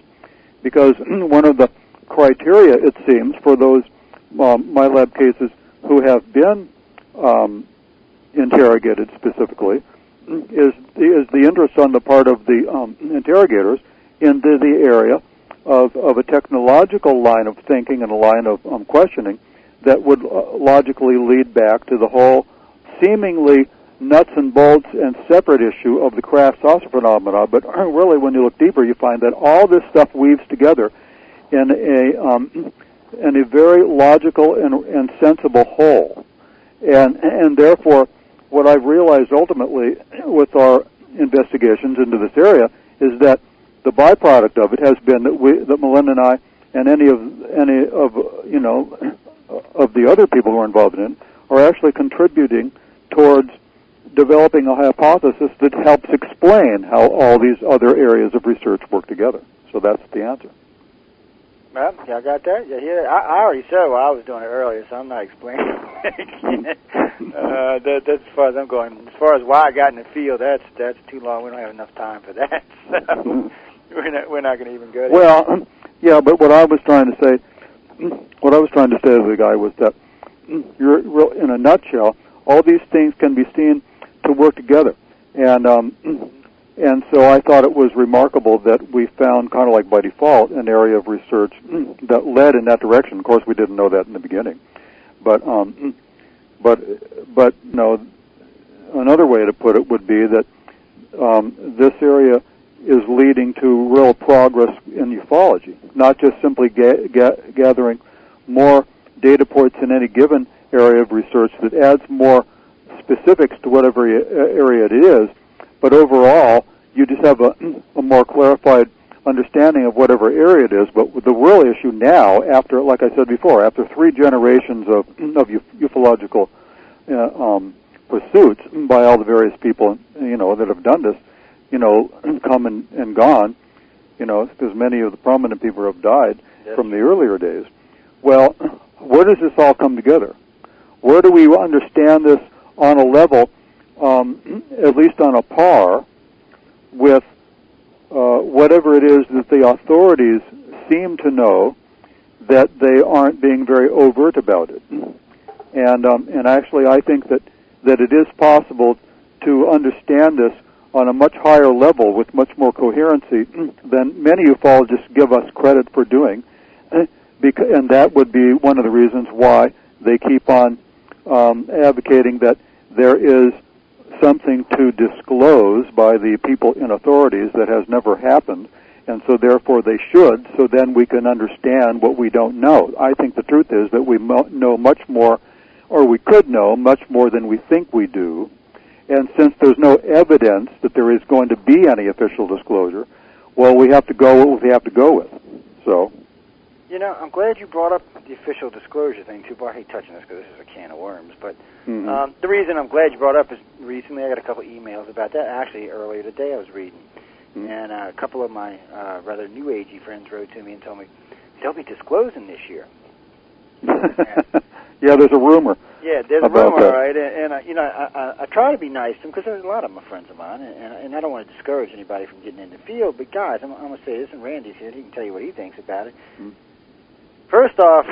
because one of the criteria, it seems, for those MILAB cases who have been interrogated specifically is the interest on the part of the interrogators into the area of a technological line of thinking and a line of questioning that would logically lead back to the whole seemingly nuts and bolts and separate issue of the craft saucer phenomena. But really, when you look deeper, you find that all this stuff weaves together in a very logical and sensible whole. And therefore, what I've realized ultimately with our investigations into this area is that the byproduct of it has been that Melinda and I and any of the other people who are involved in it are actually contributing towards developing a hypothesis that helps explain how all these other areas of research work together. So that's the answer. Well, y'all got that? Yeah, I already said what I was doing it earlier, so I'm not explaining it. That's as far as I'm going. As far as why I got in the field, that's too long. We don't have enough time for that. So we're not going to even go there. Well, yeah, but what I was trying to say to the guy was that in a nutshell, all these things can be seen to work together, and so I thought it was remarkable that we found, kind of like by default, an area of research that led in that direction. Of course, we didn't know that in the beginning, but no. Another way to put it would be that this area is leading to real progress in ufology, not just simply gathering more data points in any given area of research that adds more specifics to whatever area it is, but overall, you just have a more clarified understanding of whatever area it is. But the real issue now, after, like I said before, after 3 generations of ufological pursuits by all the various people, that have done this, come and gone, because many of the prominent people have died from the earlier days. Well, where does this all come together? Where do we understand this on a level, at least on a par, with whatever it is that the authorities seem to know, that they aren't being very overt about it? And actually, I think that it is possible to understand this on a much higher level with much more coherency than many ufologists give us credit for doing, and that would be one of the reasons why they keep on advocating that there is something to disclose by the people in authorities that has never happened, and so therefore they should, so then we can understand what we don't know. I think the truth is that we know much more, or we could know much more than we think we do, and since there's no evidence that there is going to be any official disclosure, well, we have to go what we have to go with. So, I'm glad you brought up the official disclosure thing, too. But I hate touching this because this is a can of worms. But the reason I'm glad you brought it up is recently I got a couple emails about that. Actually, earlier today I was reading, and a couple of my rather new agey friends wrote to me and told me they'll be disclosing this year. Yeah, there's a rumor. Yeah, there's a rumor, all right. And I try to be nice to them because there's a lot of them are friends of mine, and I don't want to discourage anybody from getting in the field. But guys, I'm going to say this, and Randy's here. He can tell you what he thinks about it. First off,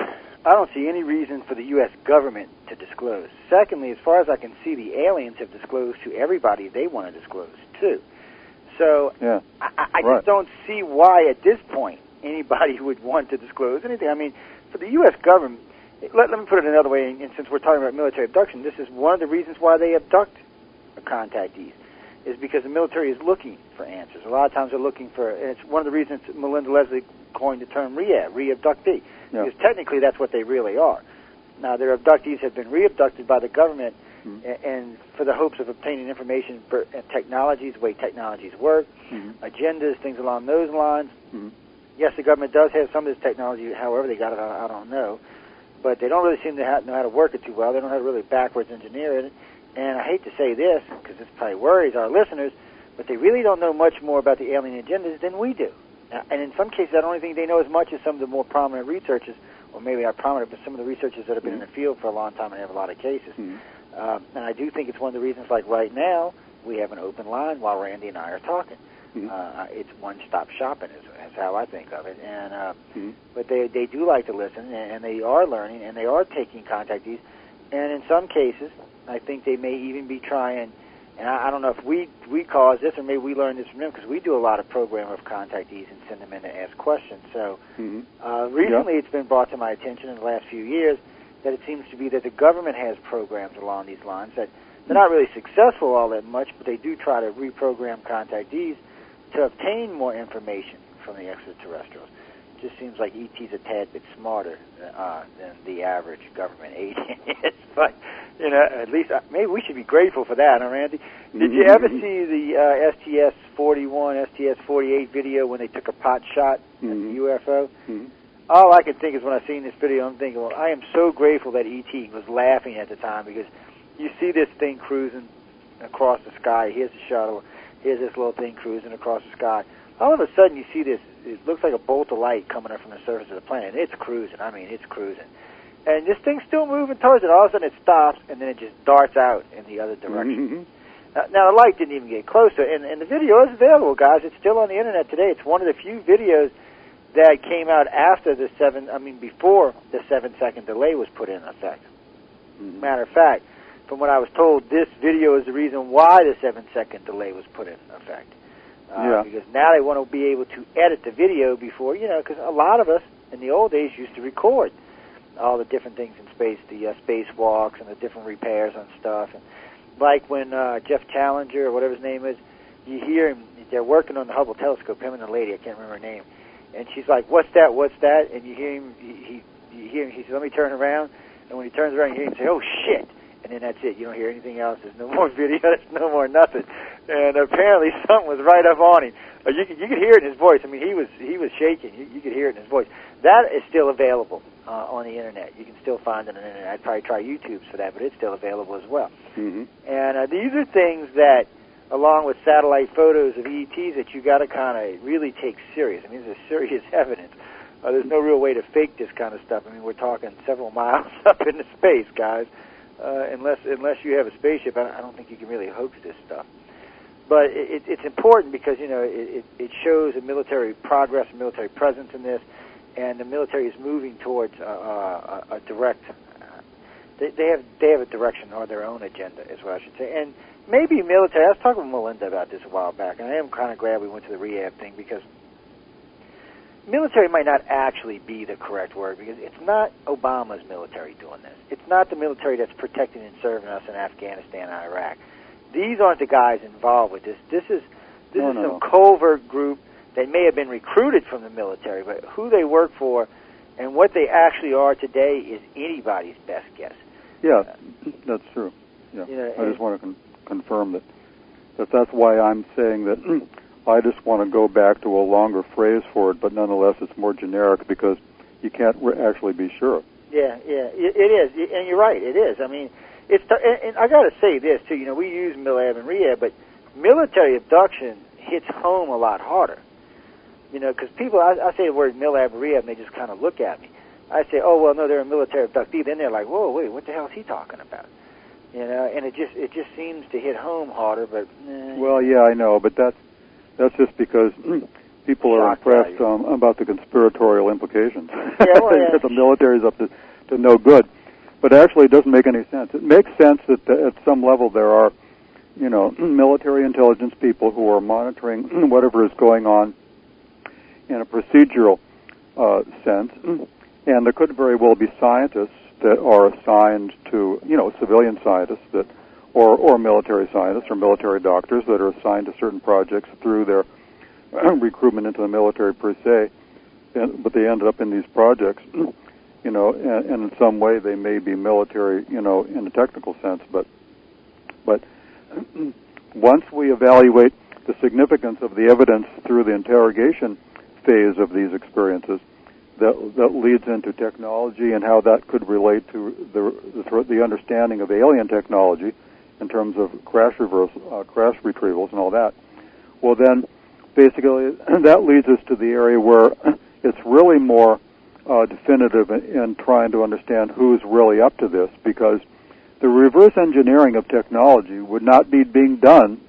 I don't see any reason for the U.S. government to disclose. Secondly, as far as I can see, the aliens have disclosed to everybody they want to disclose, too. So I just don't see why, at this point, anybody would want to disclose anything. I mean, for the U.S. government, let me put it another way, and since we're talking about military abduction, this is one of the reasons why they abduct contactees, is because the military is looking for answers. A lot of times they're looking for, and it's one of the reasons Melinda Leslie coined the term re-abductee, because technically that's what they really are. Now, their abductees have been re-abducted by the government and for the hopes of obtaining information for technologies, the way technologies work, agendas, things along those lines. Yes, the government does have some of this technology. However they got it, I don't know. But they don't really seem to know how to work it too well. They don't know how to really backwards engineer it. And I hate to say this, because this probably worries our listeners, but they really don't know much more about the alien agendas than we do. And in some cases, I don't think they know as much as some of the more prominent researchers, or maybe not prominent, but some of the researchers that have been in the field for a long time and have a lot of cases. And I do think it's one of the reasons, like right now, we have an open line while Randy and I are talking. It's one-stop shopping is how I think of it. And but they do like to listen, and they are learning, and they are taking contactees. And in some cases, I think they may even be trying. And I don't know if we caused this, or maybe we learned this from them, because we do a lot of program of contactees and send them in to ask questions. So recently it's been brought to my attention in the last few years that it seems to be that the government has programs along these lines that they're not really successful all that much, but they do try to reprogram contactees to obtain more information from the extraterrestrials. It just seems like ET's a tad bit smarter than the average government agent is. But, you know, at least maybe we should be grateful for that, huh, Randy? Did you ever see the STS-41, STS-48 video when they took a pot shot at the UFO? All I can think is when I seen this video, I'm thinking, well, I am so grateful that ET was laughing at the time, because you see this thing cruising across the sky. Here's the shuttle. Here's this little thing cruising across the sky. All of a sudden, you see this. It looks like a bolt of light coming up from the surface of the planet. And it's cruising. I mean, it's cruising. And this thing's still moving towards it. All of a sudden, it stops, and then it just darts out in the other direction. Now, the light didn't even get closer. And the video is available, guys. It's still on the Internet today. It's one of the few videos that came out after before the 7-second delay was put in effect. Matter of fact, from what I was told, this video is the reason why the 7-second delay was put in effect. Because now they want to be able to edit the video before, because a lot of us in the old days used to record all the different things in space, the spacewalks and the different repairs on stuff. And like when Jeff Challenger, or whatever his name is, you hear him, they're working on the Hubble telescope, him and the lady, I can't remember her name, and she's like, what's that, and you hear him, he says, let me turn around, and when he turns around, you hear him say, oh, shit. And then that's it. You don't hear anything else. There's no more video. There's no more nothing. And apparently something was right up on him. You could hear it in his voice. I mean, he was shaking. You could hear it in his voice. That is still available on the Internet. You can still find it on the Internet. I'd probably try YouTube's for that, but it's still available as well. And these are things that, along with satellite photos of ETs, that you got to kind of really take serious. I mean, this is serious evidence. There's no real way to fake this kind of stuff. I mean, we're talking several miles up into space, guys. Unless you have a spaceship, I don't think you can really hoax this stuff. But it's important because, it shows a military progress, a military presence in this, and the military is moving towards a direct. They have a direction or their own agenda, is what I should say. And maybe military. I was talking with Melinda about this a while back, and I am kind of glad we went to the rehab thing, because military might not actually be the correct word, because it's not Obama's military doing this. It's not the military that's protecting and serving us in Afghanistan and Iraq. These aren't the guys involved with this. This is some covert group that may have been recruited from the military, but who they work for and what they actually are today is anybody's best guess. Yeah, that's true. Yeah, I just want to confirm that's why I'm saying that. I just want to go back to a longer phrase for it, but nonetheless it's more generic, because you can't actually be sure. Yeah, it is, and you're right, it is. I mean, and I got to say this too. We use MILAB and rehab, but military abduction hits home a lot harder. Because people, I say the word MILAB and rehab, and they just kind of look at me. I say, oh well, no, they're a military abductee. Then they're like, whoa, wait, what the hell is he talking about? And it just seems to hit home harder. But well, yeah, I know, but that's just because people are impressed about the conspiratorial implications. The military's up to no good. But actually, it doesn't make any sense. It makes sense that at some level there are, military intelligence people who are monitoring whatever is going on in a procedural sense. And there could very well be scientists that are assigned to, civilian scientists or military scientists or military doctors that are assigned to certain projects through their recruitment into the military per se, but they ended up in these projects, and in some way they may be military, in a technical sense, but once we evaluate the significance of the evidence through the interrogation phase of these experiences, that leads into technology and how that could relate to the understanding of alien technology in terms of crash retrievals and all that. Well, then, basically, that leads us to the area where it's really more definitive in trying to understand who's really up to this, because the reverse engineering of technology would not be being done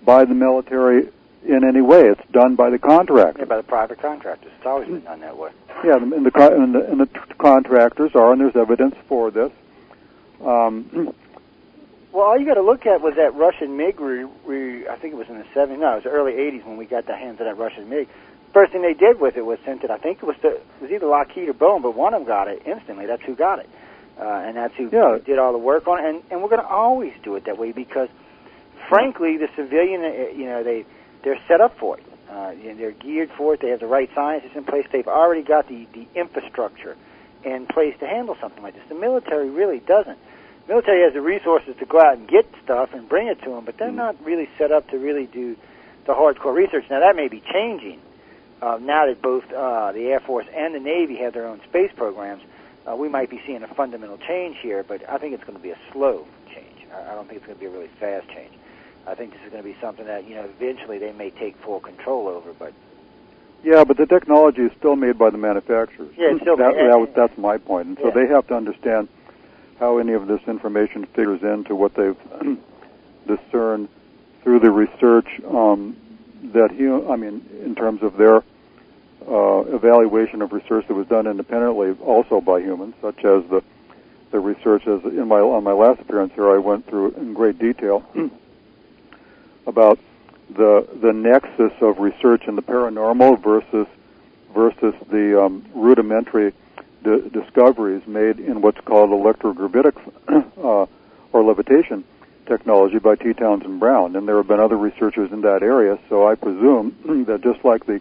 by the military in any way. It's done by the contractor. Yeah, by the private contractors. It's always been done that way. Yeah, and the contractors are, and there's evidence for this. Well, all you got to look at was that Russian MiG. I think it was in the 70s. No, it was the early 80s when we got the hands of that Russian MiG. First thing they did with it was sent it. I think it was either Lockheed or Boeing, but one of them got it instantly. That's who got it, and that's who did all the work on it. And we're going to always do it that way because, frankly, the civilian, they're set up for it. They're geared for it. They have the right scientists in place. They've already got the infrastructure in place to handle something like this. The military really doesn't. The military has the resources to go out and get stuff and bring it to them, but they're not really set up to really do the hardcore research. Now, that may be changing. Now that both the Air Force and the Navy have their own space programs, we might be seeing a fundamental change here, but I think it's going to be a slow change. I don't think it's going to be a really fast change. I think this is going to be something that, eventually they may take full control over, but... Yeah, but the technology is still made by the manufacturers. Yeah, it's still that's my point. And so they have to understand how any of this information figures into what they've discerned through the research in terms of their evaluation of research that was done independently also by humans, such as the research on my last appearance here I went through in great detail about the nexus of research in the paranormal versus the rudimentary discoveries made in what's called electrogravitic or levitation technology by T. Townsend Brown, and there have been other researchers in that area. So I presume that just like the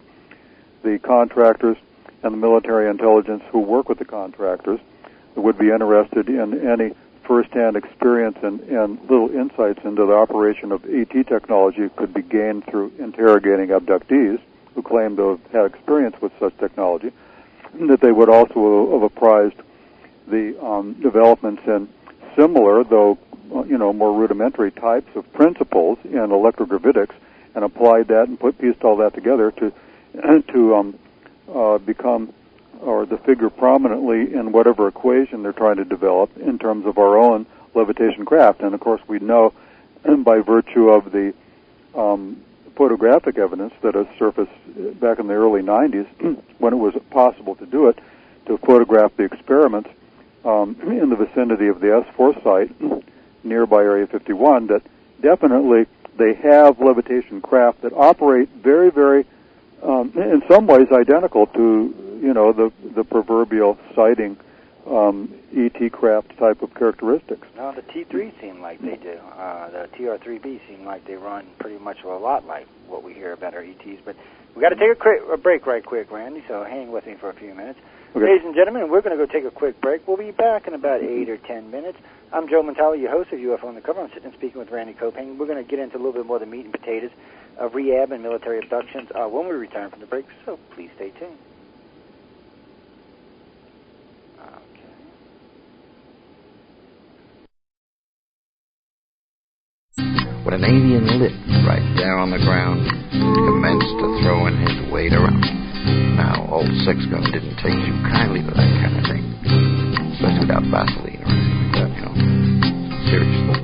contractors and the military intelligence who work with the contractors would be interested in any first-hand experience and little insights into the operation of ET technology could be gained through interrogating abductees who claim to have had experience with such technology, that they would also have apprised the developments in similar, though more rudimentary types of principles in electrogravitics, and applied that and pieced all that together to become or to figure prominently in whatever equation they're trying to develop in terms of our own levitation craft. And of course, we know by virtue of the photographic evidence that has surfaced back in the early 90s, when it was possible to do it, to photograph the experiments in the vicinity of the S4 site nearby Area 51, that definitely they have levitation craft that operate very, very, in some ways, identical to the proverbial sighting ET craft type of characteristics. No, the T3 seem like they do. The TR3B seem like they run pretty much a lot like what we hear about our ETs. But we got to take a break right quick, Randy, so hang with me for a few minutes. Okay. Ladies and gentlemen, we're going to go take a quick break. We'll be back in about 8 or 10 minutes. I'm Joe Montali, your host of UFO Undercover. I'm sitting and speaking with Randy KOPPANG. We're going to get into a little bit more of the meat and potatoes of rehab and military abductions when we return from the break, so please stay tuned. When an alien lit right there on the ground, commenced to throw in his weight around. Now, old Six Gun didn't take too kindly to that kind of thing, especially without Vaseline or anything like that, Seriously.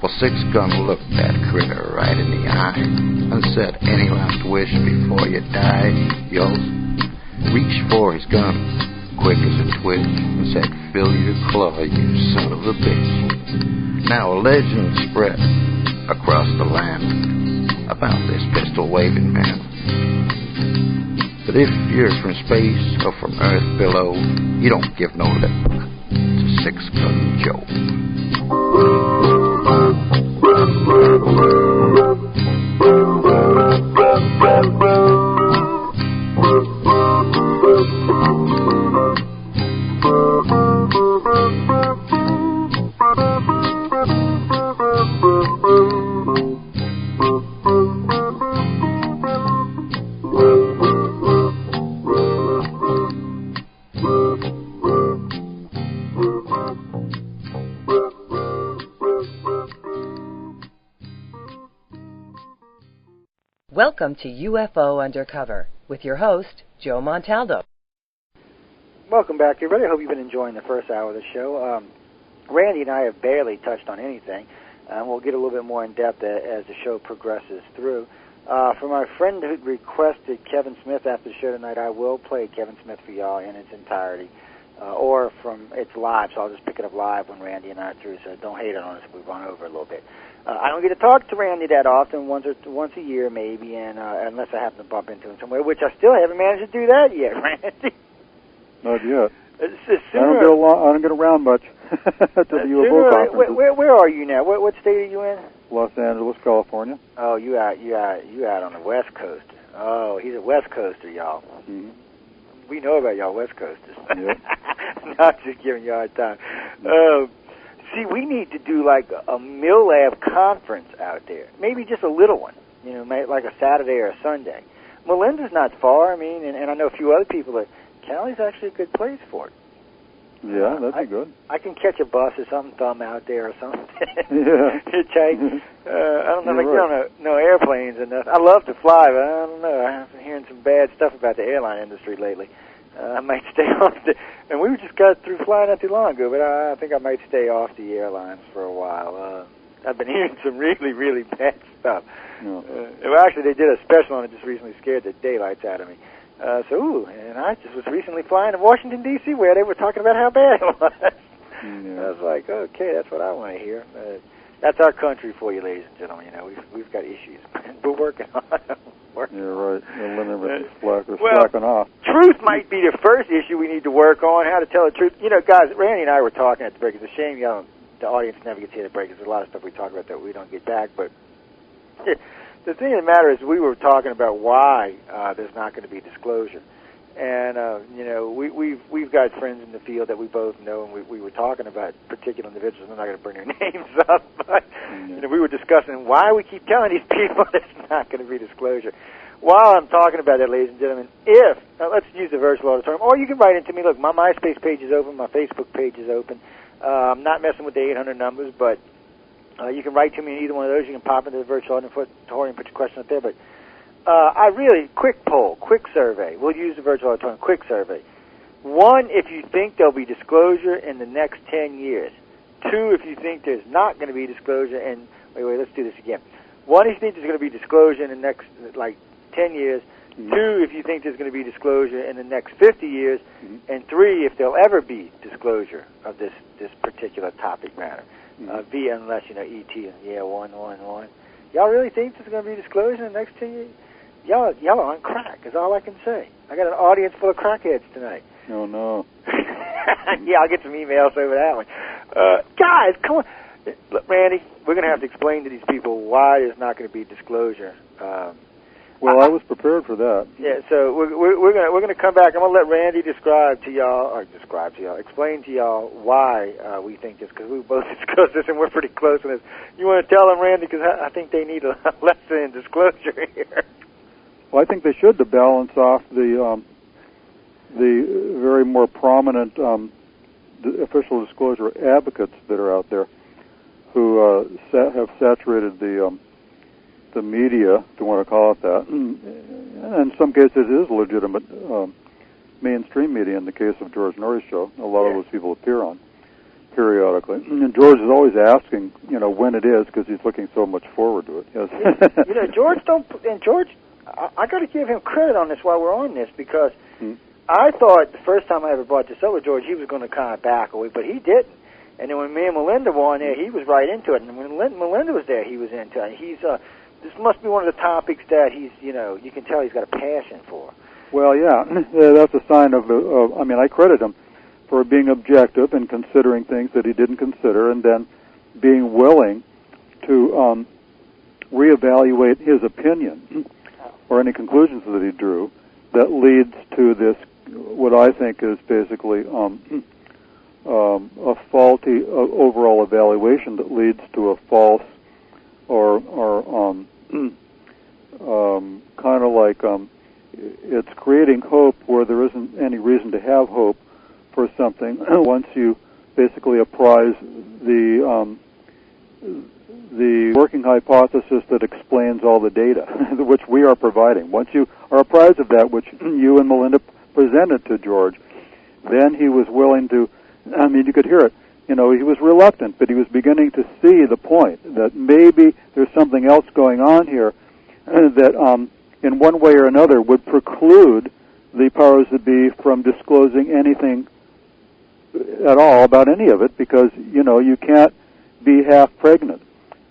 Well, Six Gun looked that critter right in the eye and said, "Any last wish before you die?" Yo, reached for his gun, quick as a twitch, and said, "Fill your claw, you son of a bitch." Now a legend spread across the land about this pistol-waving man. But if you're from space or from Earth below, you don't give no lip to Six Gun Joe. Welcome to UFO Undercover with your host, Joe Montaldo. Welcome back, everybody. I hope you've been enjoying the first hour of the show. Randy and I have barely touched on anything, and we'll get a little bit more in depth as the show progresses through. For my friend who requested Kevin Smith after the show tonight, I will play Kevin Smith for y'all in its entirety. Or it's live, so I'll just pick it up live when Randy and I are through, so don't hate it on us if we run over a little bit. I don't get to talk to Randy that often, once a year maybe, and unless I happen to bump into him somewhere, which I still haven't managed to do that yet, Randy. Not yet. I don't get around much to the UFO conference. Where are you now? What state are you in? Los Angeles, California. Oh, you out on the West Coast. Oh, he's a West Coaster, y'all. Mm-hmm. We know about y'all West Coasters. Yep. Not just giving you a hard time. See, we need to do like a MILAB conference out there. Maybe just a little one, like a Saturday or a Sunday. Melinda's not far, and I know a few other people that Cali's actually a good place for it. Yeah, that'd be good. I can catch a bus or something, thumb out there or something. Yeah. Hitchhike. I don't know, You're like right. no airplanes and nothing. I love to fly, but I don't know. I've been hearing some bad stuff about the airline industry lately. I might stay off and we just got through flying not too long ago, but I think I might stay off the airlines for a while. I've been hearing some really, really bad stuff. Yeah. Well, actually, they did a special on it just recently, scared the daylights out of me. And I just was recently flying to Washington, D.C., where they were talking about how bad it was. Yeah. I was like, okay, that's what I want to hear. That's our country for you, ladies and gentlemen. We've got issues. We're working on them. You're right. The limit is slacking off. Truth might be the first issue we need to work on, how to tell the truth. Guys, Randy and I were talking at the break. It's a shame the audience never gets to hear the break. There's a lot of stuff we talk about that we don't get back. But the thing of the matter is we were talking about why there's not going to be disclosure. And, we've got friends in the field that we both know, and we were talking about particular individuals. I'm not going to bring their names up, but we were discussing why we keep telling these people there's not going to be disclosure. While I'm talking about that, ladies and gentlemen, let's use the virtual auditorium, or you can write into me. Look, my MySpace page is open, my Facebook page is open. I'm not messing with the 800 numbers, but you can write to me in either one of those. You can pop into the virtual auditorium and put your question up there, but quick poll, quick survey. We'll use the virtual auditorium, quick survey. 1, if you think there'll be disclosure in the next 10 years. 2, if you think there's not going to be disclosure in, wait, let's do this again. 1, if you think there's going to be disclosure in the next, 10 years. Mm-hmm. 2, if you think there's going to be disclosure in the next 50 years. Mm-hmm. And 3, if there'll ever be disclosure of this particular topic matter. Mm-hmm. Unless, E.T. and 1. Y'all really think there's going to be disclosure in the next 10 years? Y'all are on crack, is all I can say. I got an audience full of crackheads tonight. Oh, no. Yeah, I'll get some emails over that one. Guys, come on. Look, Randy, we're going to have to explain to these people why there's not going to be disclosure. I was prepared for that. Yeah, so we're going to come back. I'm going to let Randy explain to y'all why we think this, because we both discussed this and we're pretty close on this. You want to tell them, Randy, because I think they need a lesson in disclosure here. Well, I think they should, to balance off the very more prominent official disclosure advocates that are out there who have saturated the media, if you want to call it that. And in some cases, it is legitimate mainstream media. In the case of George Norrie's show, a lot of those people appear on periodically. And George is always asking, when it is, because he's looking so much forward to it. Yes. George I got to give him credit on this while we're on this, because I thought the first time I ever brought this up with George, he was going to kind of back away, but he didn't. And then when me and Melinda were on there, he was right into it. And when Melinda was there, he was into it. He's this must be one of the topics that he's, you can tell he's got a passion for. Well, yeah, that's a sign of I credit him for being objective and considering things that he didn't consider, and then being willing to reevaluate his opinion or any conclusions that he drew that leads to this, what I think is basically a faulty overall evaluation that leads to a false or kind of like it's creating hope where there isn't any reason to have hope for something once you basically apprise the working hypothesis that explains all the data, which we are providing. Once you are apprised of that, which you and Melinda presented to George, then he was willing to, you could hear it, he was reluctant, but he was beginning to see the point that maybe there's something else going on here that in one way or another would preclude the powers that be from disclosing anything at all about any of it, because, you can't be half pregnant.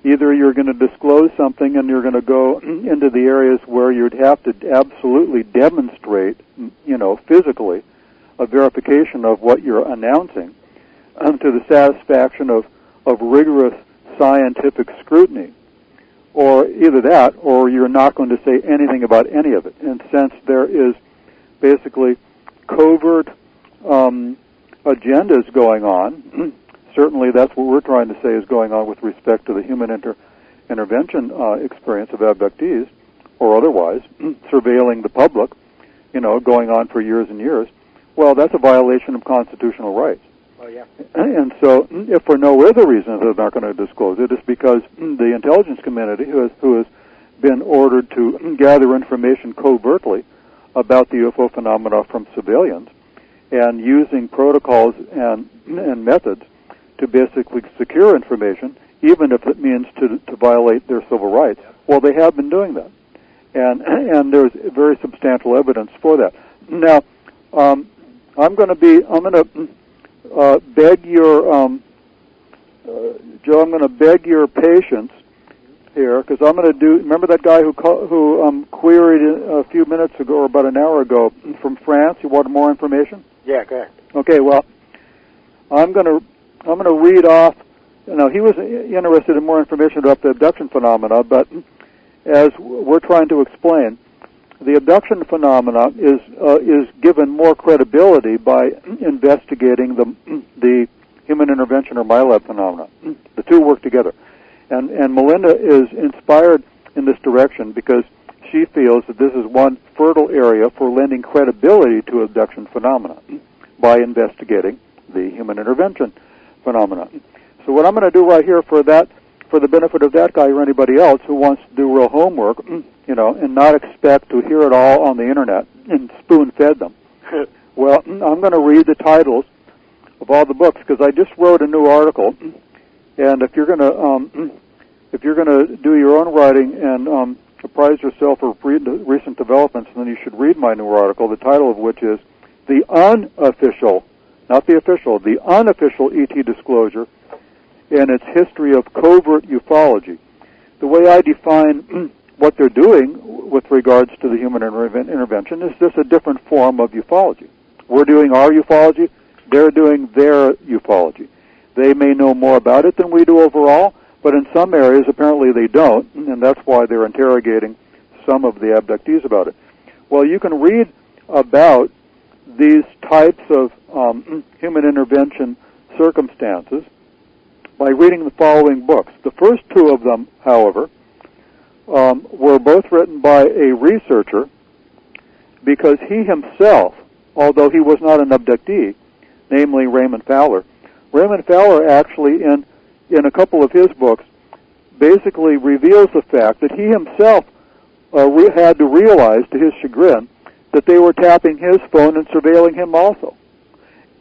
Either you're going to disclose something and you're going to go into the areas where you'd have to absolutely demonstrate, physically, a verification of what you're announcing to the satisfaction of rigorous scientific scrutiny. Or either that, or you're not going to say anything about any of it. And since there is basically covert agendas going on, certainly that's what we're trying to say is going on with respect to the human intervention experience of abductees, or otherwise, surveilling the public, going on for years and years. Well, that's a violation of constitutional rights. Oh, yeah. And so, if for no other reason they're not going to disclose it, it's because the intelligence community, who has been ordered to gather information covertly about the UFO phenomena from civilians, and using protocols and methods to basically secure information, even if it means to violate their civil rights. Well, they have been doing that, and there's very substantial evidence for that. Now, I'm going to beg your Joe. I'm going to beg your patience here, because I'm going to do. Remember that guy who queried a few minutes ago, or about an hour ago, from France? He wanted more information. Yeah, go ahead. Okay. Well, I'm going to read off. He was interested in more information about the abduction phenomena, but as we're trying to explain, the abduction phenomena is given more credibility by investigating the human intervention or MILAB phenomena. The two work together. And Melinda is inspired in this direction because she feels that this is one fertile area for lending credibility to abduction phenomena by investigating the human intervention phenomena. So what I'm going to do right here for the benefit of that guy or anybody else who wants to do real homework, and not expect to hear it all on the internet and spoon-fed them. Well, I'm going to read the titles of all the books, because I just wrote a new article, and if you're going to do your own writing and apprise yourself of recent developments, then you should read my new article, the title of which is The Unofficial, not the official, the Unofficial ET Disclosure and Its History of Covert Ufology. The way I define what they're doing with regards to the human intervention is just a different form of ufology. We're doing our ufology, they're doing their ufology. They may know more about it than we do overall, but in some areas apparently they don't, and that's why they're interrogating some of the abductees about it. Well, you can read about these types of human intervention circumstances by reading the following books. The first two of them, however, were both written by a researcher, because he himself, although he was not an abductee, namely Raymond Fowler actually in a couple of his books basically reveals the fact that he himself had to realize, to his chagrin, that they were tapping his phone and surveilling him also.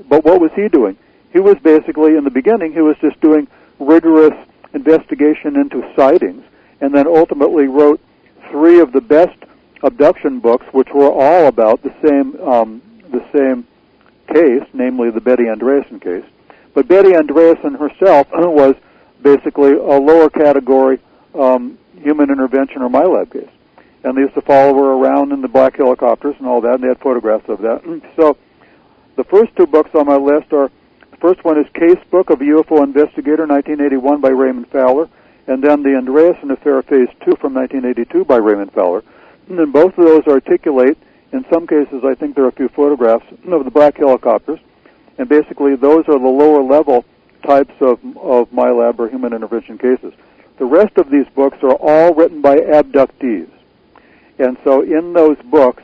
But what was he doing? He was basically, in the beginning, he was just doing rigorous investigation into sightings, and then ultimately wrote 3 of the best abduction books, which were all about the same case, namely the Betty Andreasson case. But Betty Andreasson herself was basically a lower category human intervention or MILAB case. And they used to follow her around in the black helicopters and all that, and they had photographs of that. So the first 2 books on my list are, the first one is Case Book of a UFO Investigator, 1981, by Raymond Fowler, and then The Andreasson Affair, Phase 2 from 1982 by Raymond Fowler. And then both of those articulate, in some cases I think there are a few photographs of the black helicopters, and basically those are the lower level types of MILAB or human intervention cases. The rest of these books are all written by abductees. And so in those books,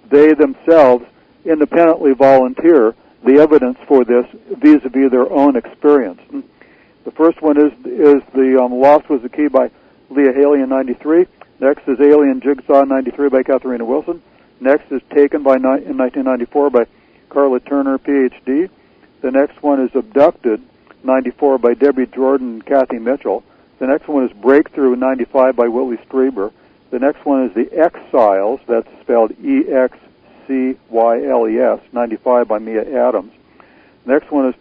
they themselves independently volunteer the evidence for this vis-a-vis their own experience. The first one is The Lost Was the Key by Leah Haley in 93. Next is Alien Jigsaw in 93 by Katharina Wilson. Next is Taken in 1994 by Carla Turner, Ph.D. The next one is Abducted, 94 by Debbie Jordan and Kathy Mitchell. The next one is Breakthrough, 95 by Willie Strieber. The next one is the Exiles. That's spelled EXCYLES, 95 by Mia Adams. The next one is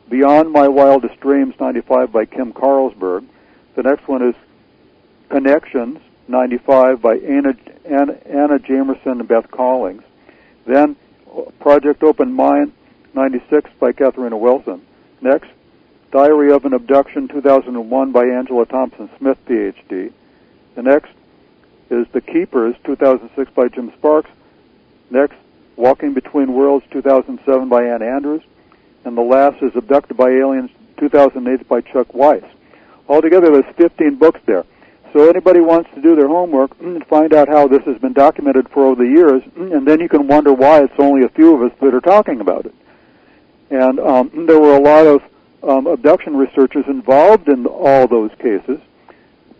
Beyond My Wildest Dreams, 95 by Kim Carlsberg. The next one is Connections, 95 by Anna Jamerson and Beth Collings. Then Project Open Mind, 96 by Katharina Wilson. Next, Diary of an Abduction, 2001 by Angela Thompson-Smith, Ph.D. The next is The Keepers, 2006 by Jim Sparks. Next, Walking Between Worlds, 2007 by Ann Andrews. And the last is Abducted by Aliens, 2008 by Chuck Weiss. Altogether, there's 15 books there. So anybody wants to do their homework and find out how this has been documented for over the years, and then you can wonder why it's only a few of us that are talking about it. And there were a lot of abduction researchers involved in all those cases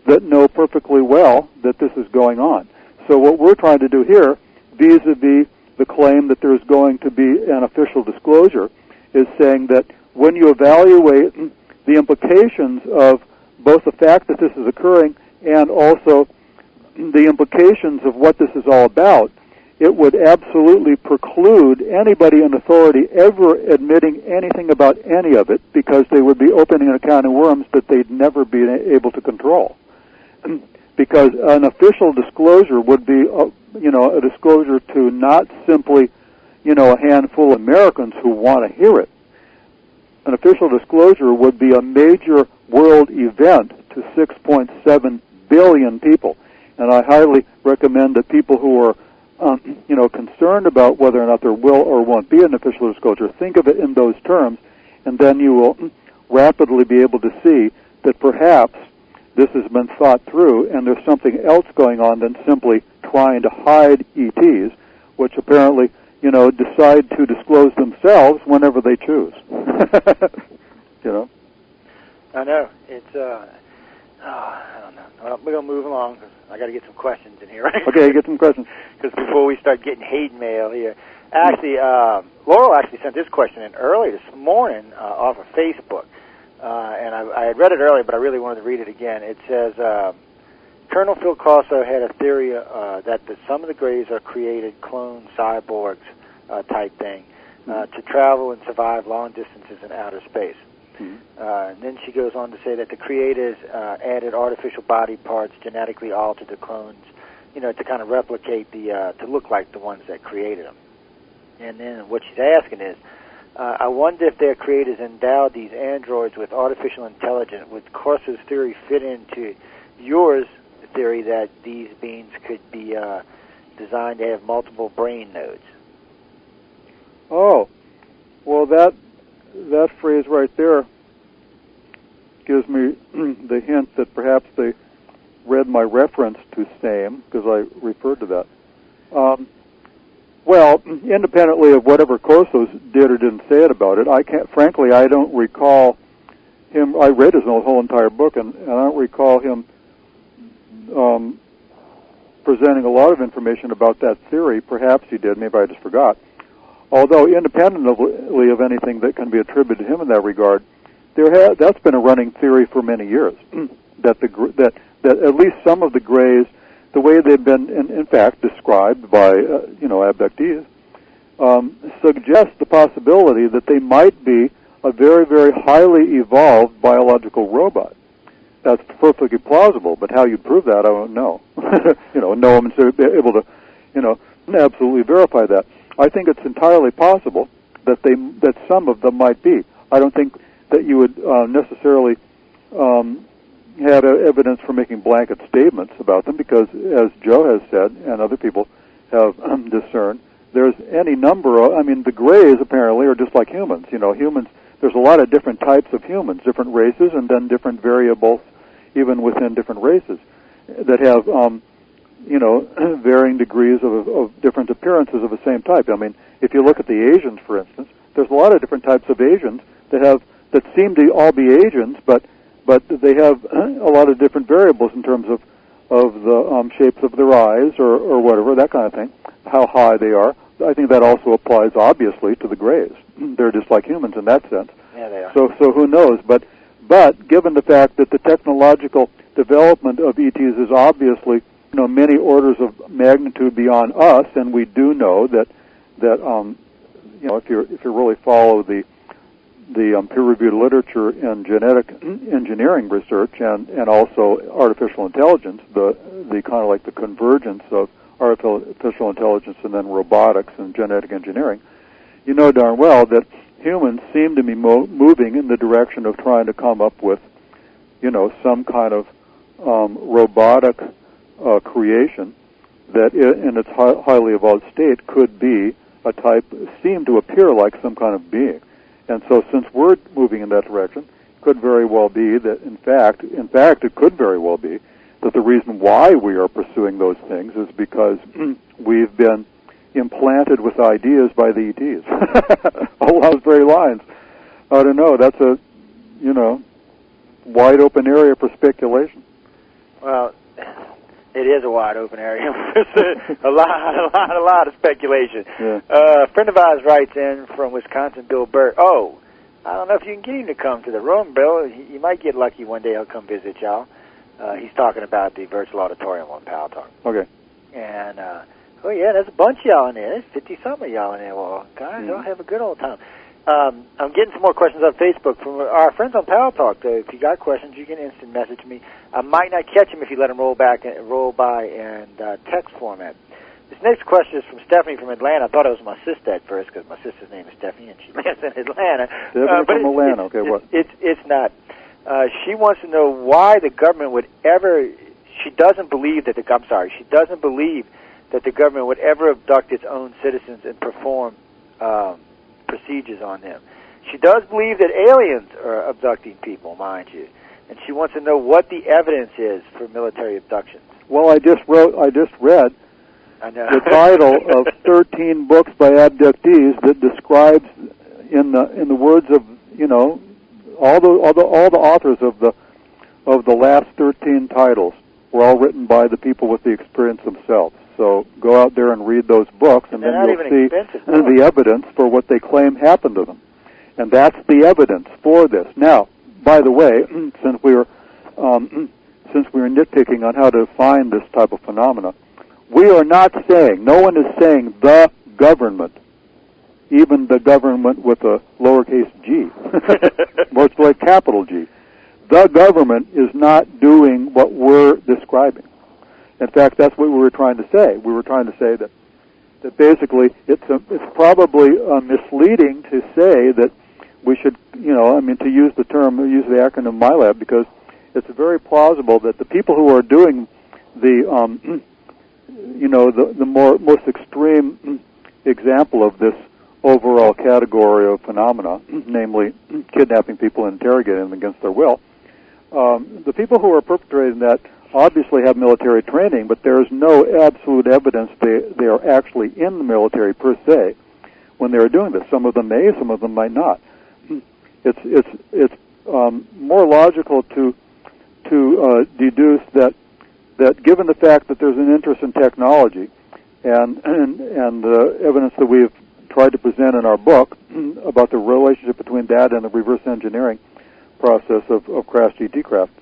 that know perfectly well that this is going on. So what we're trying to do here, vis-a-vis the claim that there's going to be an official disclosure, is saying that when you evaluate the implications of both the fact that this is occurring and also the implications of what this is all about, it would absolutely preclude anybody in authority ever admitting anything about any of it, because they would be opening a can of worms that they'd never be able to control. Because an official disclosure would be, a disclosure to not simply, a handful of Americans who want to hear it. An official disclosure would be a major world event to 6.7 billion people. And I highly recommend that people who are, concerned about whether or not there will or won't be an official disclosure, think of it in those terms, and then you will rapidly be able to see that perhaps this has been thought through and there's something else going on than simply trying to hide ETs, which apparently, decide to disclose themselves whenever they choose. I know. It's, I don't know. Well, we're going to move along because I got to get some questions in here, right? Okay, get some questions. Because before we start getting hate mail here. Actually, Laurel actually sent this question in early this morning off of Facebook. And I had read it earlier, but I really wanted to read it again. It says, Colonel Phil Corso had a theory that some of the Greys are created clone cyborgs type thing to travel and survive long distances in outer space. And then she goes on to say that the creators added artificial body parts, genetically altered the clones, to kind of replicate to look like the ones that created them. And then what she's asking is, I wonder if their creators endowed these androids with artificial intelligence. Would Corso's theory fit into yours, the theory that these beings could be designed to have multiple brain nodes? Oh, well, that phrase right there gives me the hint that perhaps they read my reference to SAME, because I referred to that. Well, independently of whatever Corso did or didn't say it about it, I don't recall him. I read his whole entire book, and I don't recall him presenting a lot of information about that theory. Perhaps he did. Maybe I just forgot. Although, independently of anything that can be attributed to him in that regard, that's been a running theory for many years. that at least some of the Greys, the way they've been, in fact, described by abductees, suggests the possibility that they might be a very, very highly evolved biological robot. That's perfectly plausible, but how you prove that, I don't know. No one is able to, absolutely verify that. I think it's entirely possible that some of them might be. I don't think that you would necessarily have evidence for making blanket statements about them, because, as Joe has said and other people have discerned, there's any number of, the Greys apparently are just like humans. Humans, there's a lot of different types of humans, different races, and then different variables even within different races that have, varying degrees of different appearances of the same type. If you look at the Asians, for instance, there's a lot of different types of Asians that seem to all be Asians, but they have a lot of different variables in terms of the shapes of their eyes or whatever, that kind of thing, how high they are. I think that also applies, obviously, to the Greys. They're just like humans in that sense. Yeah, they are. So who knows? But given the fact that the technological development of ETs is obviously many orders of magnitude beyond us, and we do know that if you really follow the peer-reviewed literature in genetic engineering research and also artificial intelligence, the kind of like the convergence of artificial intelligence and then robotics and genetic engineering, you know darn well that humans seem to be moving in the direction of trying to come up with, some kind of robotic creation that in its highly evolved state could be seem to appear like some kind of being. And so since we're moving in that direction, it could very well be that, in fact, it could very well be that the reason why we are pursuing those things is because we've been implanted with ideas by the ETs. All those very lines. I don't know. That's a, wide open area for speculation. Well, it is a wide open area. a lot of speculation. Yeah. A friend of ours writes in from Wisconsin, Bill Burt. Oh, I don't know if you can get him to come to the room, Bill. You might get lucky one day he'll come visit y'all. He's talking about the virtual auditorium on Pal Talk. Okay. And, oh, yeah, there's a bunch of y'all in there. There's 50-some of y'all in there. Well, guys, they'll have a good old time. I'm getting some more questions on Facebook from our friends on Pal Talk. If you got questions, you can instant message me. I might not catch them if you let them roll by in text format. This next question is from Stephanie from Atlanta. I thought it was my sister at first because my sister's name is Stephanie and she lives in Atlanta. Stephanie from Atlanta. Okay, what? It's not. She wants to know why the government would ever. She doesn't believe that She doesn't believe that the government would ever abduct its own citizens and perform procedures on them. She does believe that aliens are abducting people, mind you, and she wants to know what the evidence is for military abductions. Well, I just read the title of 13 books by abductees that describes in the words of all the authors of the last 13 titles were all written by the people with the experience themselves. So go out there and read those books, and then you'll see the evidence for what they claim happened to them. And that's the evidence for this. Now, by the way, since we were nitpicking on how to define this type of phenomena, we are not saying, no one is saying the government, even the government with a lowercase g, much like capital G. The government is not doing what we're describing. In fact, that's what we were trying to say. We were trying to say that basically it's probably misleading to say that we should, to use the acronym MILAB, because it's very plausible that the people who are doing the most extreme example of this overall category of phenomena, namely kidnapping people and interrogating them against their will, the people who are perpetrating that obviously have military training, but there is no absolute evidence they are actually in the military per se when they are doing this. Some of them may, some of them might not. It's more logical to deduce that given the fact that there's an interest in technology and the evidence that we've tried to present in our book about the relationship between that and the reverse engineering process of crash GT craft,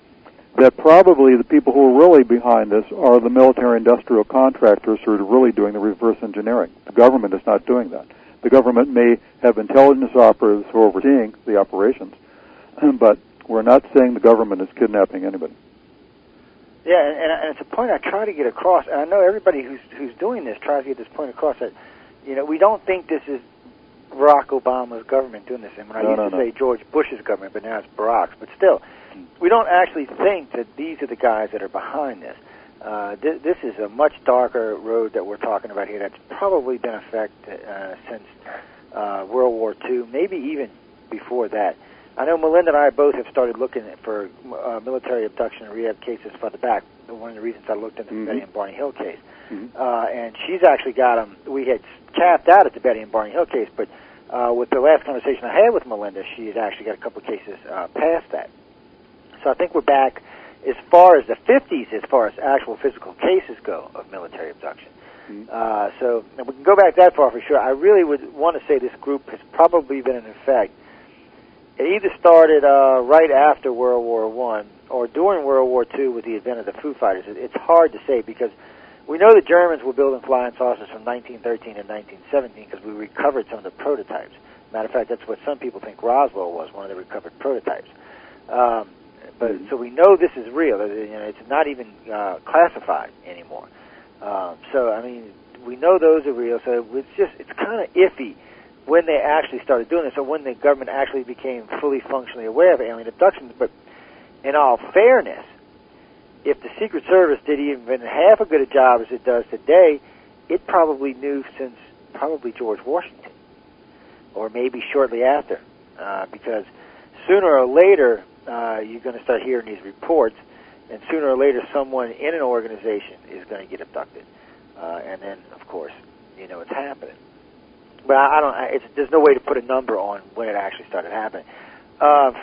that probably the people who are really behind this are the military-industrial contractors who are really doing the reverse engineering. The government is not doing that. The government may have intelligence operatives who are overseeing the operations, but we're not saying the government is kidnapping anybody. Yeah, and it's a point I try to get across, and I know everybody who's doing this tries to get this point across, that we don't think this is Barack Obama's government doing this. And when I used to say George Bush's government, but now it's Barack's. But still, we don't actually think that these are the guys that are behind this. This is a much darker road that we're talking about here that's probably been in effect since World War II, maybe even before that. I know Melinda and I both have started looking for military abduction and rehab cases for the back. One of the reasons I looked into the Betty and Barney Hill case. And she's actually got them. We had capped out at the Betty and Barney Hill case, but with the last conversation I had with Melinda, she had actually got a couple of cases past that. So I think we're back as far as the 50s, as far as actual physical cases go of military abduction. So we can go back that far for sure. I really would want to say this group has probably been in effect. It either started right after World War I, or during World War II with the advent of the Foo Fighters, it's hard to say because we know the Germans were building flying saucers from 1913 and 1917 because we recovered some of the prototypes. Matter of fact, that's what some people think Roswell was, one of the recovered prototypes. So we know this is real. It's not even classified anymore. So I mean, we know those are real. So it's kind of iffy when they actually started doing this. So when the government actually became fully functionally aware of alien abductions. But in all fairness, if the Secret Service did even half as good a job as it does today, it probably knew since probably George Washington, or maybe shortly after, because sooner or later you're going to start hearing these reports, and sooner or later someone in an organization is going to get abducted, and then of course it's happening. But there's no way to put a number on when it actually started happening.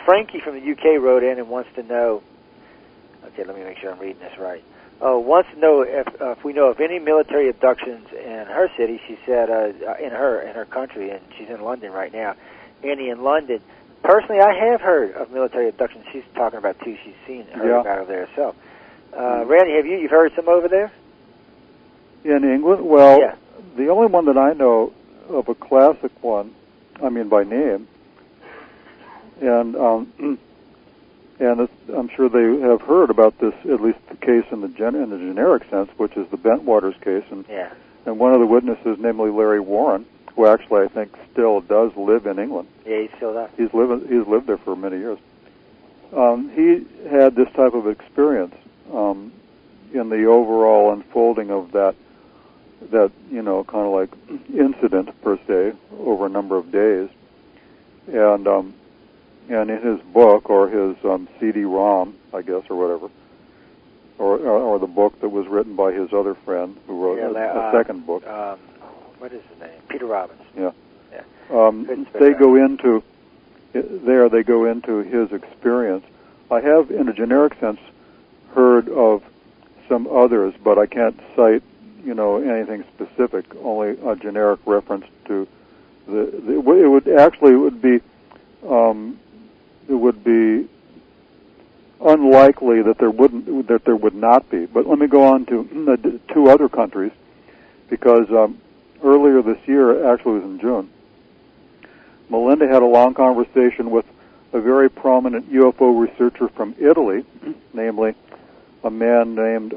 Frankie from the UK wrote in and wants to know. Okay, let me make sure I'm reading this right. Wants to know if we know of any military abductions in her city. She said in her country, and she's in London right now. Annie in London. Personally, I have heard of military abductions. She's talking about two. She's heard about over there herself. Randy, you've heard some over there? In England? Well, the only one that I know of, a classic one, I mean by name, and I'm sure they have heard about this, at least the case in the generic sense, which is the Bentwaters case, and one of the witnesses, namely Larry Warren, who actually I think still does live in England. Yeah, he still does. He's lived there for many years. He had this type of experience in the overall unfolding of that kind of like incident per se over a number of days, and in his book, or his CD-ROM, I guess, or whatever, or the book that was written by his other friend who wrote a second book. What is his name? Peter Robbins. Yeah. They go into his experience. I have, in a generic sense, heard of some others, but I can't cite anything specific. Only a generic reference to it would be unlikely that there would not be. But let me go on to two other countries, because earlier this year, actually it was in June, Melinda had a long conversation with a very prominent UFO researcher from Italy, namely a man named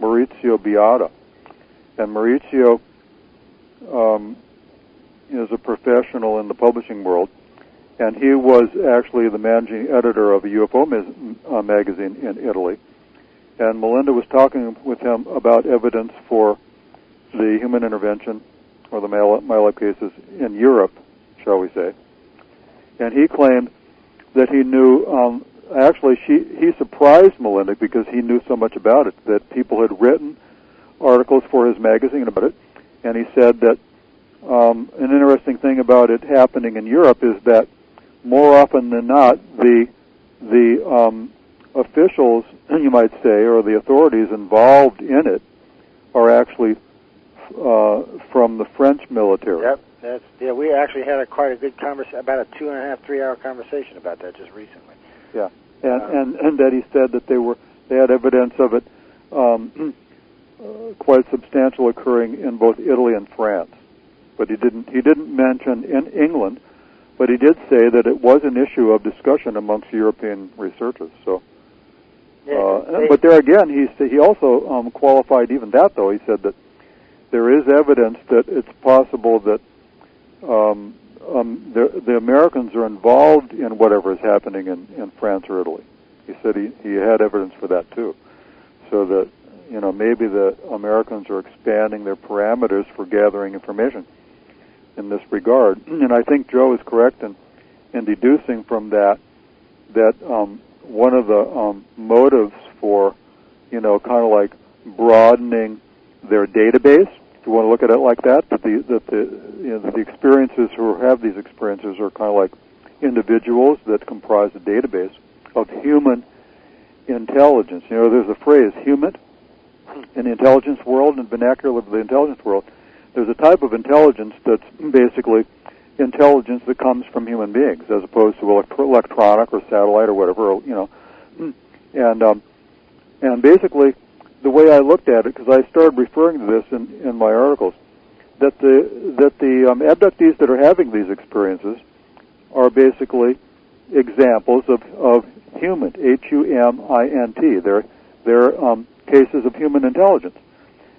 Maurizio Beata. And Maurizio is a professional in the publishing world, and he was actually the managing editor of a UFO magazine in Italy. And Melinda was talking with him about evidence for the human intervention, or the MILAB cases, in Europe, shall we say. And he claimed that he knew, he surprised Melinda because he knew so much about it, that people had written articles for his magazine about it. And he said that an interesting thing about it happening in Europe is that more often than not, the officials, you might say, or the authorities involved in it are actually from the French military. Yep, we actually had quite a good conversation, about a 2.5, 3 hour conversation about that just recently. Yeah, and that he said that they had evidence of it quite substantial occurring in both Italy and France, but he didn't mention in England. But he did say that it was an issue of discussion amongst European researchers. So, but there again, he also qualified even that, though. He said that there is evidence that it's possible that the Americans are involved in whatever is happening in France or Italy. He said he had evidence for that too. So that maybe the Americans are expanding their parameters for gathering information in this regard. And I think Joe is correct in deducing from that one of the motives for kind of like broadening their database, if you want to look at it like that, that the experiences who have these experiences are kind of like individuals that comprise a database of human intelligence. There's a phrase, human, in the intelligence world, in the vernacular of the intelligence world. There's a type of intelligence that's basically intelligence that comes from human beings, as opposed to electronic or satellite or whatever. And basically, the way I looked at it, because I started referring to this in my articles, that the abductees that are having these experiences are basically examples of human, HUMINT. They're cases of human intelligence.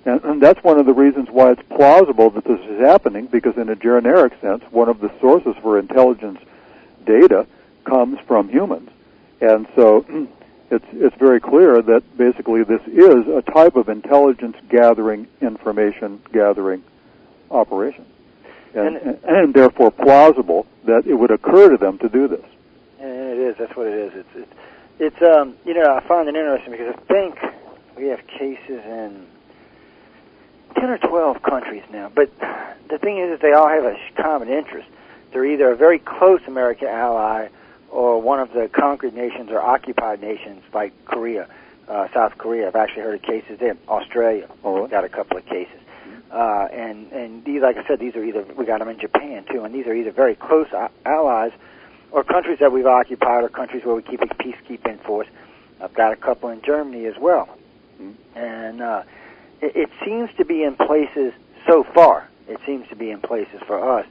And that's one of the reasons why it's plausible that this is happening, because in a generic sense, one of the sources for intelligence data comes from humans. And so it's very clear that basically this is a type of intelligence gathering, information gathering operation. And therefore plausible that it would occur to them to do this. And it is. That's what it is. It's you know, I find it interesting because I think we have cases in 10 or 12 countries now. But the thing is that they all have a common interest. They're either a very close American ally or one of the conquered nations or occupied nations like Korea, South Korea. I've actually heard of cases there. Australia, got a couple of cases. And these, like I said, these are either, we got them in Japan too, and these are either very close allies or countries that we've occupied or countries where we keep a peacekeeping force. I've got a couple in Germany as well. And it seems to be in places, so far, it seems to be in places for us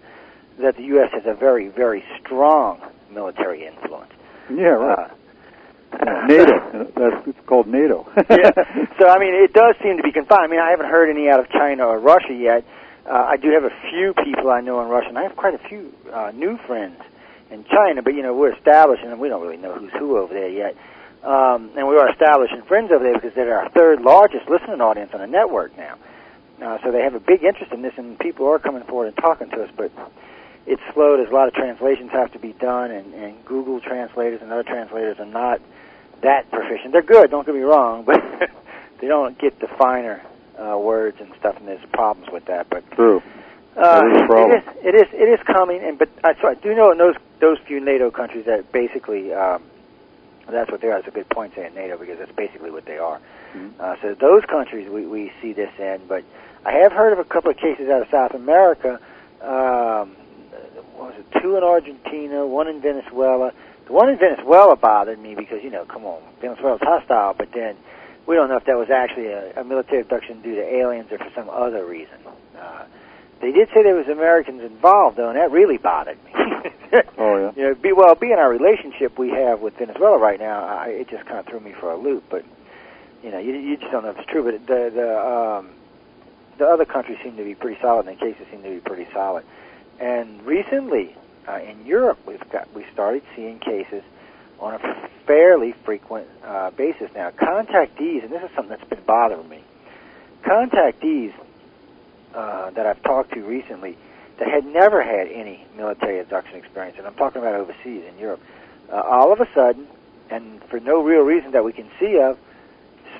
that the U.S. has a very, very strong military influence. Yeah, right. NATO. It's called NATO. Yeah. So, I mean, it does seem to be confined. I mean, I haven't heard any out of China or Russia yet. I do have a few people I know in Russia, and I have quite a few new friends in China, but, you know, we're establishing, and we don't really know who's who over there yet. And we are establishing friends over there because they're our third largest listening audience on the network now. So they have a big interest in this, and people are coming forward and talking to us, but it's slow. There's a lot of translations have to be done, and Google translators and other translators are not that proficient. They're good, don't get me wrong, but they don't get the finer words and stuff, and there's problems with that. But true. It is coming, but I do know in those few NATO countries that basically that's what they are. It's a good point saying NATO because that's basically what they are. So those countries we see this in, but I have heard of a couple of cases out of South America. What was it? 2 in Argentina, 1 in Venezuela. The one in Venezuela bothered me because, you know, come on, Venezuela's hostile, but then we don't know if that was actually a military abduction due to aliens or for some other reason. They did say there was Americans involved, though, and that really bothered me. Oh, yeah. You know, being our relationship we have with Venezuela right now, it just kind of threw me for a loop. But, you know, you just don't know if it's true. But the other countries seem to be pretty solid, and the cases seem to be pretty solid. And recently, in Europe, we started seeing cases on a fairly frequent basis now. Contactees, and this is something that's been bothering me. Contactees that I've talked to recently that had never had any military abduction experience, and I'm talking about overseas in Europe, all of a sudden, and for no real reason that we can see of,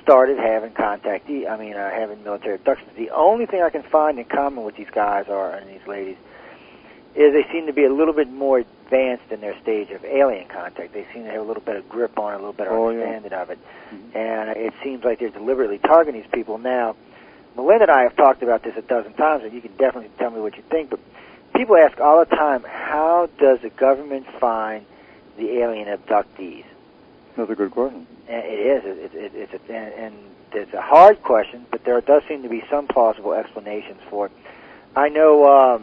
started having having military abductions. The only thing I can find in common with these guys and these ladies is they seem to be a little bit more advanced in their stage of alien contact. They seem to have a little better grip on it, a little better understanding of it. And it seems like they're deliberately targeting these people. Now, Melinda and I have talked about this a dozen times, and you can definitely tell me what you think, but people ask all the time, how does the government find the alien abductees? That's a good question. And it is. It's a hard question, but there does seem to be some plausible explanations for it. I know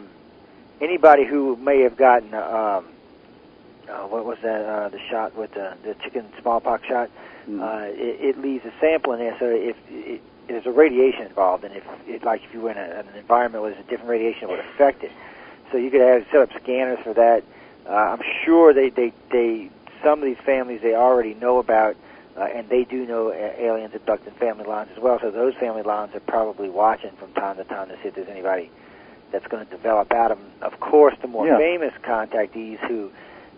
anybody who may have gotten, what was that, the shot with the chicken smallpox shot, it leaves a sample in there, so if there's a radiation involved, and if you were in an environment where there's a different radiation, it would affect it. So you could set up scanners for that. I'm sure some of these families they already know about, and they do know aliens abducting family lines as well, so those family lines are probably watching from time to time to see if there's anybody that's going to develop out of them. Of course, the more famous contactees who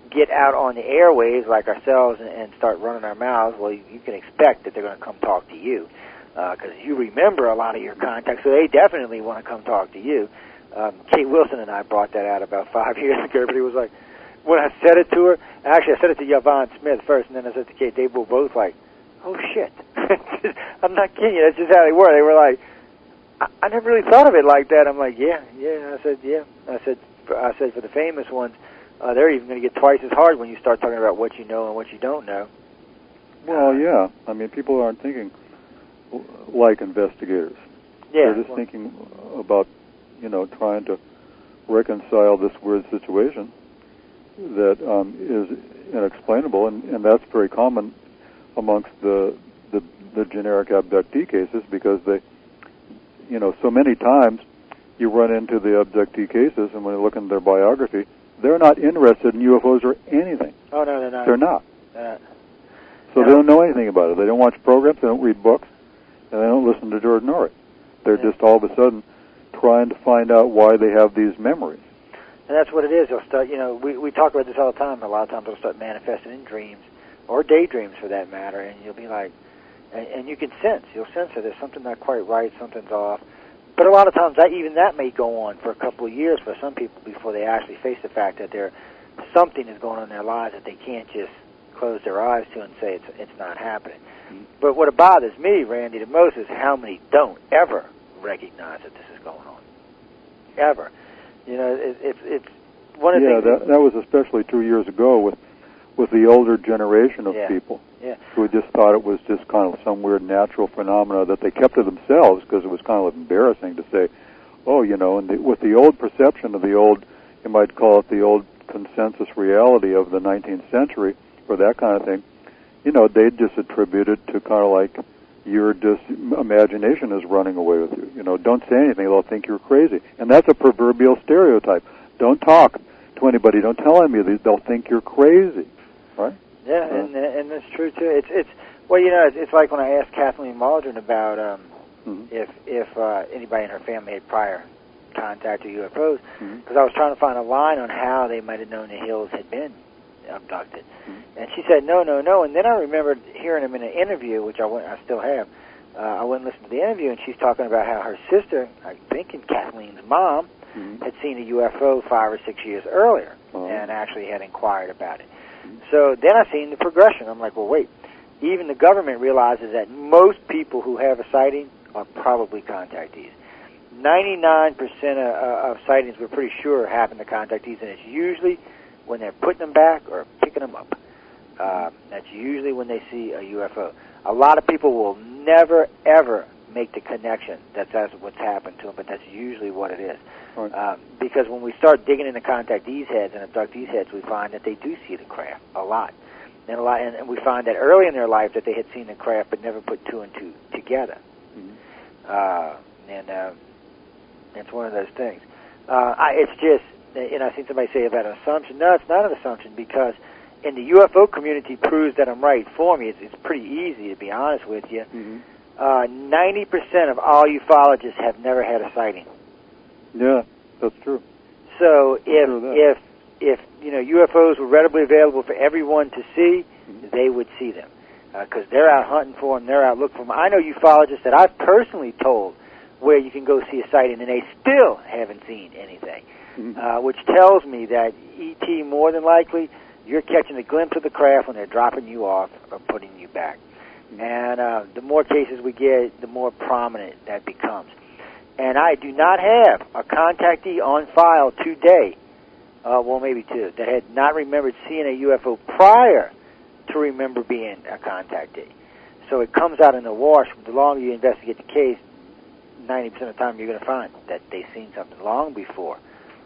get out on the airwaves like ourselves and start running our mouths, well, you can expect that they're going to come talk to you because you remember a lot of your contacts, so they definitely want to come talk to you. Kate Wilson and I brought that out about 5 years ago. Everybody was like, when I said it to her, actually I said it to Yvonne Smith first, and then I said to Kate, they were both like, oh, shit. I'm not kidding you, that's just how they were. They were like, I never really thought of it like that. I'm like, yeah. I said, yeah. I said for the famous ones, they're even going to get twice as hard when you start talking about what you know and what you don't know. Well, yeah. I mean, people aren't thinking like investigators. Yeah. They're just thinking about, trying to reconcile this weird situation that is inexplainable, and that's very common amongst the generic abductee cases, because they, so many times you run into the abductee cases, and when you look in their biography, they're not interested in UFOs or anything. Oh, no, they're not. They're not. So they don't know anything about it. They don't watch programs, they don't read books, and they don't listen to George Norrie. They're just all of a sudden trying to find out why they have these memories. And that's what it is. They'll start, we talk about this all the time. A lot of times they'll start manifesting in dreams, or daydreams for that matter, and you'll be like, and you can you'll sense that there's something not quite right, something's off. But a lot of times that may go on for a couple of years for some people before they actually face the fact that something is going on in their lives that they can't just close their eyes to and say it's not happening. Mm-hmm. But what bothers me, Randy, the most is how many don't ever recognize that this is going on. Ever. It's one of the things. That was especially 2 years ago with the older generation of people who just thought it was just kind of some weird natural phenomena that they kept to themselves, because it was kind of embarrassing to say, and with the old perception of the old, you might call it the old consensus reality of the 19th century, or that kind of thing, they just attribute it to kind of like your imagination is running away with you. Don't say anything, they'll think you're crazy. And that's a proverbial stereotype. Don't talk to anybody, don't tell anybody, they'll think you're crazy, right? Yeah, and that's true too. It's like when I asked Kathleen Waldron about if anybody in her family had prior contact with UFOs, because I was trying to find a line on how they might have known the Hills had been abducted. And she said, no. And then I remembered hearing him in an interview, which I still have. I went and listened to the interview, and she's talking about how her sister, I think Kathleen's mom, had seen a UFO 5 or 6 years earlier and actually had inquired about it. So then I seen the progression. I'm like, well, wait. Even the government realizes that most people who have a sighting are probably contactees. 99% of sightings we're pretty sure happen to contactees, and it's usually when they're putting them back or picking them up. That's usually when they see a UFO. A lot of people will never, ever make the connection that that's what's happened to them, but that's usually what it is. Right. Because when we start digging into contactees' heads and abductees' heads, we find that they do see the craft a lot. And we find that early in their life that they had seen the craft but never put two and two together. It's one of those things. It's just, I think somebody say about an assumption. No, it's not an assumption, because in the UFO community proves that I'm right for me. It's pretty easy, to be honest with you. 90% of all ufologists have never had a sighting. Yeah, that's true. So if UFOs were readily available for everyone to see, they would see them, because they're out hunting for them, they're out looking for them. I know ufologists that I've personally told where you can go see a sighting, and they still haven't seen anything, which tells me that ET, more than likely, you're catching a glimpse of the craft when they're dropping you off or putting you back. And the more cases we get, the more prominent that becomes. And I do not have a contactee on file today, well, maybe two, that had not remembered seeing a UFO prior to remember being a contactee. So it comes out in the wash. The longer you investigate the case, 90% of the time you're going to find that they've seen something long before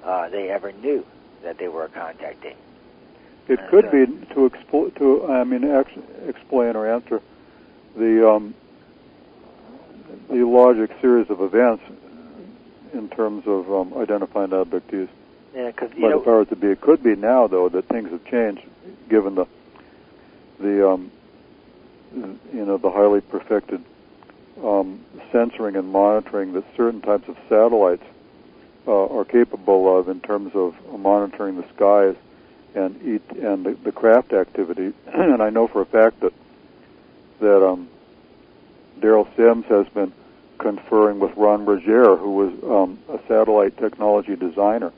they ever knew that they were a contactee. It could be to explain or answer the logic series of events in terms of identifying abductees. Yeah, because but as far as to be, it could be now though that things have changed, given the highly perfected censoring and monitoring that certain types of satellites are capable of in terms of monitoring the skies and the craft activity. And I know for a fact that Daryl Sims has been conferring with Ron Berger, who was a satellite technology designer,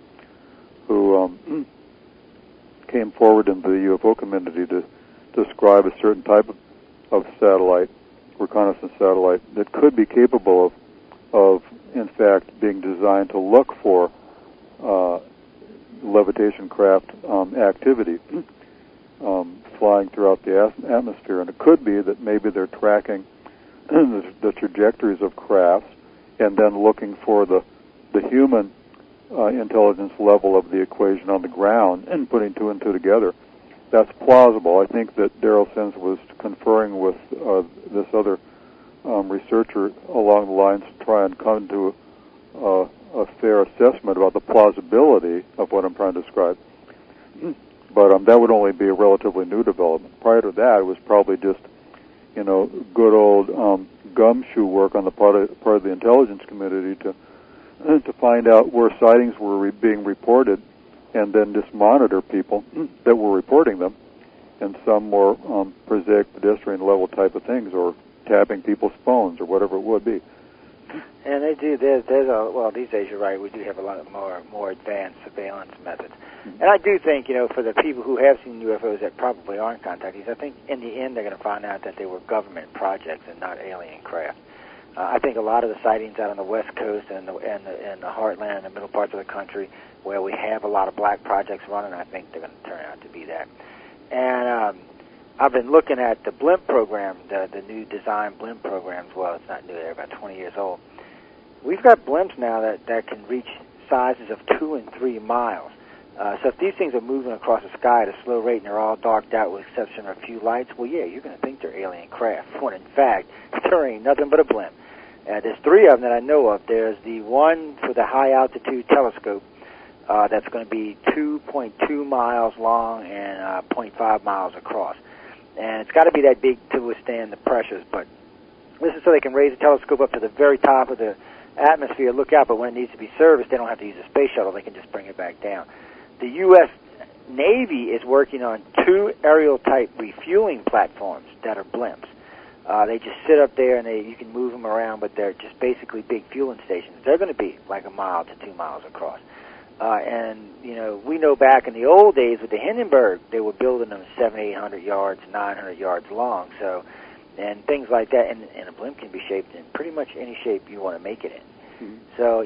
who came forward into the UFO community to describe a certain type of satellite, reconnaissance satellite, that could be capable of in fact being designed to look for levitation craft activity flying throughout the atmosphere. And it could be that maybe they're tracking the trajectories of crafts and then looking for the human intelligence level of the equation on the ground and putting two and two together. That's plausible. I think that Daryl Sims was conferring with this other researcher along the lines to try and come to a fair assessment about the plausibility of what I'm trying to describe. But that would only be a relatively new development. Prior to that, it was probably just, good old gumshoe work on the part of the intelligence community to find out where sightings were being reported, and then just monitor people that were reporting them, and some more prosaic pedestrian level type of things, or tapping people's phones, or whatever it would be. And they do. Well, these days you're right. We do have a lot of more advanced surveillance methods. And I do think, for the people who have seen UFOs that probably aren't contactees, I think in the end they're going to find out that they were government projects and not alien craft. I think a lot of the sightings out on the West Coast and the heartland and the middle parts of the country, where we have a lot of black projects running, I think they're going to turn out to be that. And I've been looking at the blimp program, the new design blimp programs. Well, it's not new; they're about 20 years old. We've got blimps now that can reach sizes of 2 and 3 miles. So if these things are moving across the sky at a slow rate and they're all darked out with the exception of a few lights, well, yeah, you're going to think they're alien craft, when in fact, there ain't nothing but a blimp. There's 3 of them that I know of. There's the one for the high-altitude telescope that's going to be 2.2 miles long and 0.5 miles across. And it's got to be that big to withstand the pressures, but this is so they can raise the telescope up to the very top of the atmosphere, look out, but when it needs to be serviced, they don't have to use a space shuttle. They can just bring it back down. The U.S. Navy is working on 2 aerial-type refueling platforms that are blimps. They just sit up there, and you can move them around, but they're just basically big fueling stations. They're going to be like 1 mile to 2 miles across. And, we know back in the old days with the Hindenburg, they were building them 700, 800 yards, 900 yards long, and things like that. And a blimp can be shaped in pretty much any shape you want to make it in. Mm-hmm. So,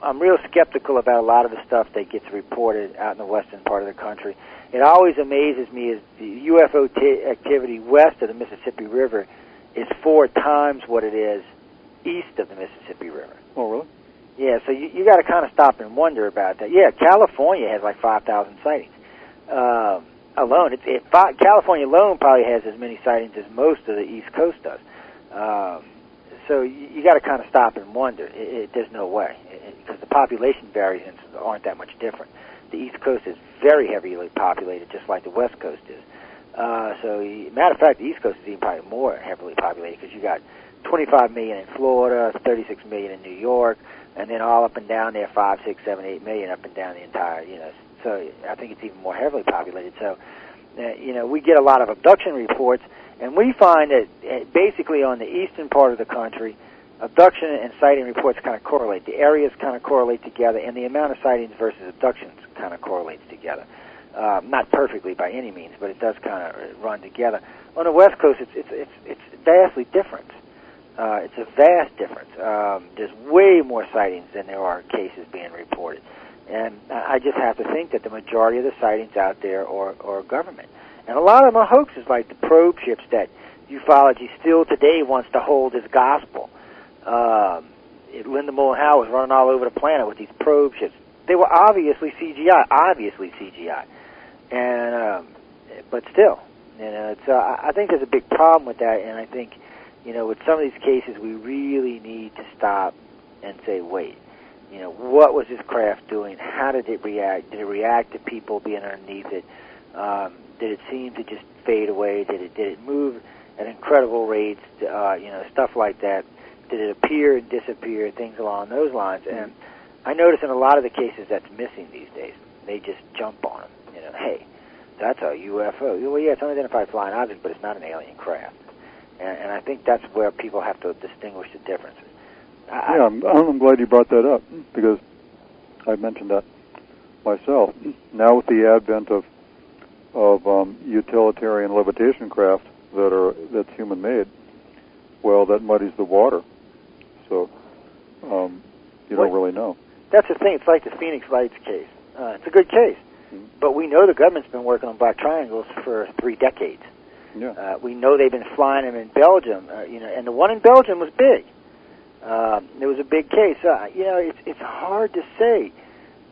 I'm real skeptical about a lot of the stuff that gets reported out in the western part of the country. It always amazes me is the UFO activity west of the Mississippi River is 4 times what it is east of the Mississippi River. Oh, really? Yeah, so you got to kind of stop and wonder about that. Yeah, California has like 5,000 sightings alone. California alone probably has as many sightings as most of the East Coast does. So you got to kind of stop and wonder. There's no way, because the population variants aren't that much different. The East Coast is very heavily populated, just like the West Coast is. Matter of fact, the East Coast is even probably more heavily populated, because you got 25 million in Florida, 36 million in New York, and then all up and down there, 5, 6, 7, 8 million up and down the entire, So I think it's even more heavily populated. So, we get a lot of abduction reports, and we find that basically on the eastern part of the country, abduction and sighting reports kind of correlate. The areas kind of correlate together, and the amount of sightings versus abductions kind of correlates together. Not perfectly by any means, but it does kind of run together. On the West Coast, it's vastly different. It's a vast difference. There's way more sightings than there are cases being reported. And I just have to think that the majority of the sightings out there are government. And a lot of them are hoaxes, like the probe ships that ufology still today wants to hold as gospel. Linda Moulin Howe was running all over the planet with these probe ships. They were obviously CGI. And, but still, I think there's a big problem with that, and I think, with some of these cases, we really need to stop and say, wait, what was this craft doing? How did it react? Did it react to people being underneath it? Did it seem to just fade away? Did it move at incredible rates? Stuff like that. Did it appear and disappear? Things along those lines. And I notice in a lot of the cases that's missing these days. They just jump on them. Hey, that's a UFO. Well, yeah, it's unidentified flying object, but it's not an alien craft. And I think that's where people have to distinguish the differences. I'm glad you brought that up, because I mentioned that myself. Now with the advent of utilitarian levitation craft that's human-made, well, that muddies the water. So you don't really know. That's the thing. It's like the Phoenix Lights case. It's a good case. But we know the government's been working on black triangles for 3 decades. Yeah. We know they've been flying them in Belgium, and the one in Belgium was big. It was a big case. It's hard to say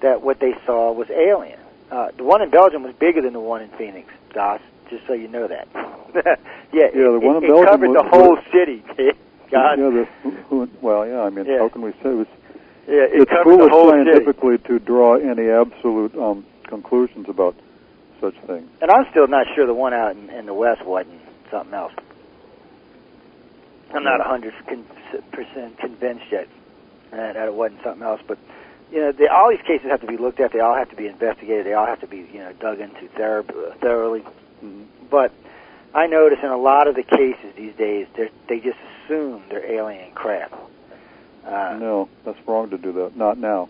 that what they saw was alien. The one in Belgium was bigger than the one in Phoenix, Goss, just so you know that. The one in Belgium covered the whole city. God. How can we say it was? Yeah, it's foolish scientifically to draw any absolute conclusions about such things. And I'm still not sure the one out in the West wasn't something else. I'm not 100% convinced yet that it wasn't something else. But all these cases have to be looked at. They all have to be investigated. They all have to be dug into thoroughly. Mm-hmm. But I notice in a lot of the cases these days, they just assume they're alien craft. No, that's wrong to do that. Not now.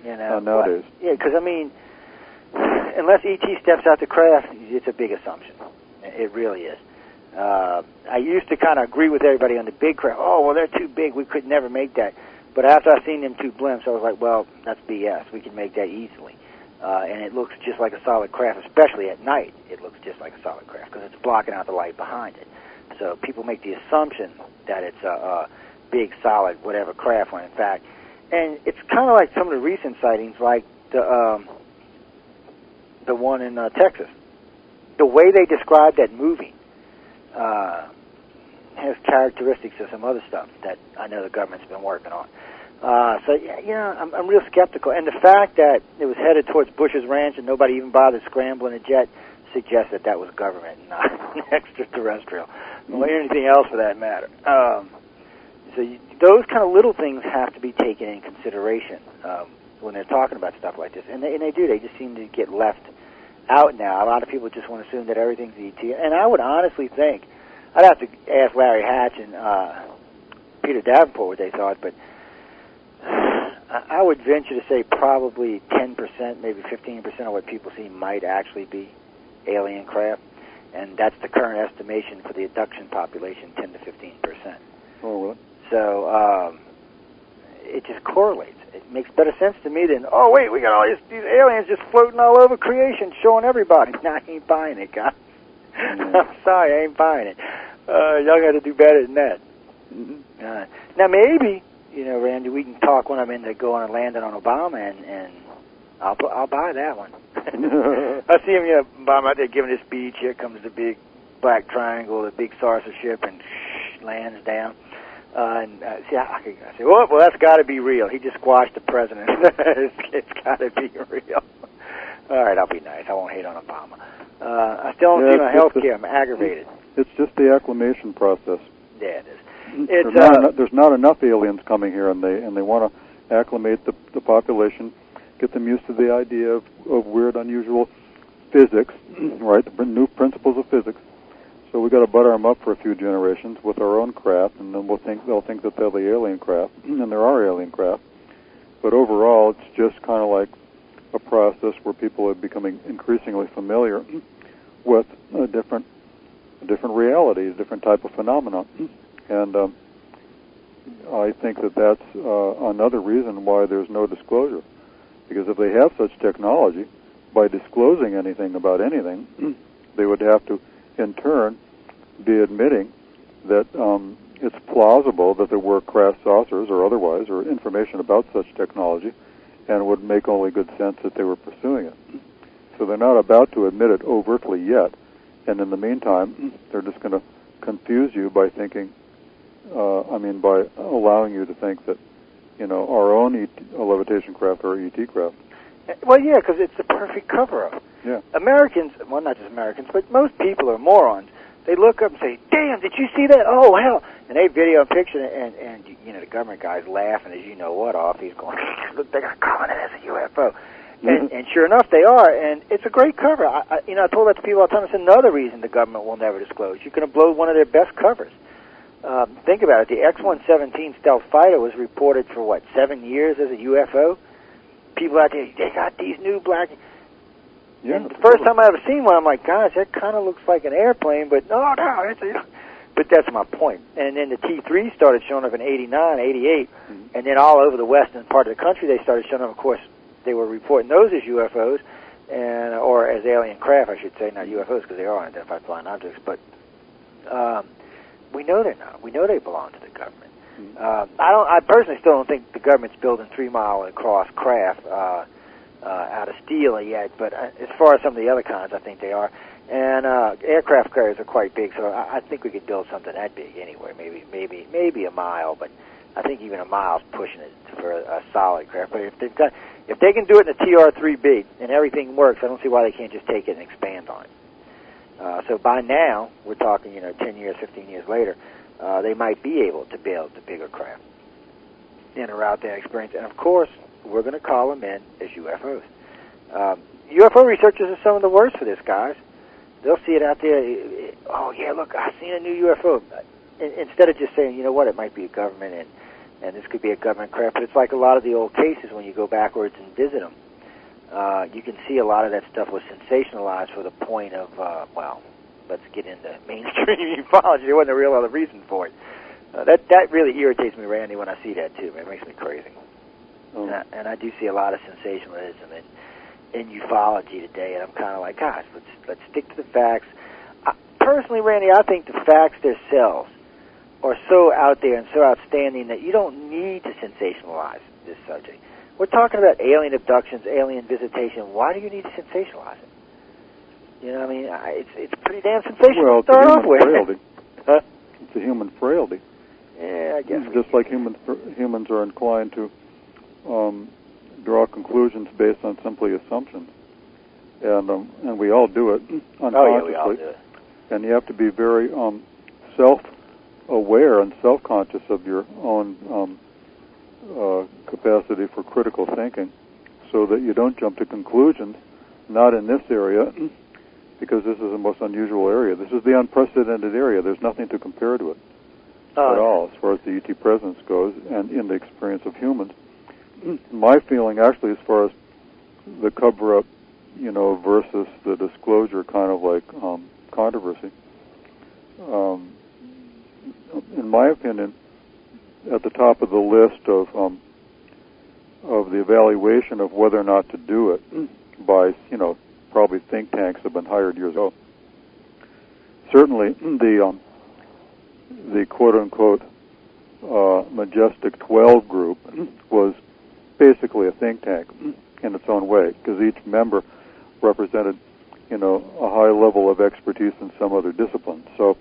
Not nowadays. Because unless ET steps out the craft, it's a big assumption. It really is. I used to kind of agree with everybody on the big craft. Oh, well, they're too big. We could never make that. But after I seen them 2 blimps, I was like, well, that's BS. We can make that easily. And it looks just like a solid craft, especially at night. It looks just like a solid craft because it's blocking out the light behind it. So people make the assumption that it's a big, solid, whatever craft, when in fact, and it's kind of like some of the recent sightings, like the one in Texas. The way they describe that movie has characteristics of some other stuff that I know the government's been working on. I'm real skeptical. And the fact that it was headed towards Bush's Ranch and nobody even bothered scrambling a jet suggests that was government, not extraterrestrial, or anything else for that matter. Those kind of little things have to be taken in consideration when they're talking about stuff like this. And they do. They just seem to get left out now. A lot of people just want to assume that everything's ET. And I would honestly think, I'd have to ask Larry Hatch and Peter Davenport what they thought, but I would venture to say probably 10%, maybe 15% of what people see might actually be alien craft. And that's the current estimation for the abduction population, 10 to 15%. Oh, really? So it just correlates. It makes better sense to me than, oh, wait, we got all these aliens just floating all over creation, showing everybody. Nah, I ain't buying it, guys. Mm-hmm. I'm sorry, I ain't buying it. Y'all got to do better than that. Mm-hmm. Now, maybe, Randy, we can talk when I'm in to go on a landing on Obama, and I'll buy that one. I see him, Obama out there giving his speech. Here comes the big black triangle, the big saucer ship, and lands down. I say, well, that's got to be real. He just squashed the president. It's got to be real. All right, I'll be nice. I won't hate on Obama. I still don't see my health care. I'm aggravated. It's just the acclimation process. Yeah, it is. There's not enough aliens coming here, and they want to acclimate the population, get them used to the idea of weird, unusual physics, right? The new principles of physics. So we got to butter them up for a few generations with our own craft, and then they'll think that they're the alien craft, and there are alien craft. But overall, it's just kind of like a process where people are becoming increasingly familiar with a different reality, a different type of phenomenon. And I think that's another reason why there's no disclosure. Because if they have such technology, by disclosing anything about anything, they would have to, in turn, be admitting that it's plausible that there were craft saucers or otherwise, or information about such technology, and it would make only good sense that they were pursuing it. So they're not about to admit it overtly yet, and in the meantime, they're just going to confuse you by thinking, by allowing you to think that, our own levitation craft are ET craft. Well, yeah, because it's the perfect cover-up. Yeah. Americans, well, not just Americans, but most people are morons. They look up and say, damn, did you see that? Oh, hell. And they video and picture it, and the government guy's laughing as off. He's going, look, they got coming in as a UFO. And sure enough, they are, and it's a great cover. I told that to people all the time. It's another reason the government will never disclose. You're going to blow one of their best covers. Think about it. The X-117 stealth fighter was reported for, 7 years as a UFO? People out there, they got these new black... Yeah, and the first time I ever seen one, I'm like, gosh, that kind of looks like an airplane, but no, but that's my point. And then the T-3 started showing up in 89, 88, and then all over the western part of the country, they started showing up. Of course, they were reporting those as UFOs, and or as alien craft, I should say, not UFOs, because they are unidentified flying objects. But we know they're not. We know they belong to the government. I personally still don't think the government's building 3-mile across craft out of steel yet. But as far as some of the other kinds, I think they are. And aircraft carriers are quite big, so I think we could build something that big anyway. Maybe a mile, but I think even a mile's pushing it for a solid craft. But if they can do it in a TR-3B and everything works, I don't see why they can't just take it and expand on it. So by now, we're talking 10 years, 15 years later, they might be able to build the bigger craft in or out there experience. And of course, we're going to call them in as UFOs. UFO researchers are some of the worst for this, guys. They'll see it out there. Oh, yeah, look, I've seen a new UFO. Instead of just saying, you know what, it might be a government and this could be a government craft. But it's like a lot of the old cases when you go backwards and visit them. You can see a lot of that stuff was sensationalized for the point of, let's get into mainstream ufology. There wasn't a real other reason for it. That really irritates me, Randy, when I see that, too. It makes me crazy. Oh. And I do see a lot of sensationalism in ufology today, and I'm kind of like, gosh, let's stick to the facts. Personally, Randy, I think the facts themselves are so out there and so outstanding that you don't need to sensationalize this subject. We're talking about alien abductions, alien visitation. Why do you need to sensationalize it? You know what I mean? It's pretty damn sensational to start off with. Frailty. Huh? It's a human frailty. Yeah, I guess. Just like humans are inclined to draw conclusions based on simply assumptions, and we all do it unconsciously. Oh yeah, we all do it. And you have to be very self-aware and self-conscious of your own capacity for critical thinking, so that you don't jump to conclusions. Not in this area, because this is the most unusual area. This is the unprecedented area. There's nothing to compare to it at all, as far as the ET presence goes, and in the experience of humans. My feeling, actually, as far as the cover-up, versus the disclosure kind of like controversy, in my opinion, at the top of the list of the evaluation of whether or not to do it by, probably think tanks have been hired years ago. Certainly, the quote-unquote Majestic 12 group was basically a think tank in its own way, because each member represented, a high level of expertise in some other discipline. So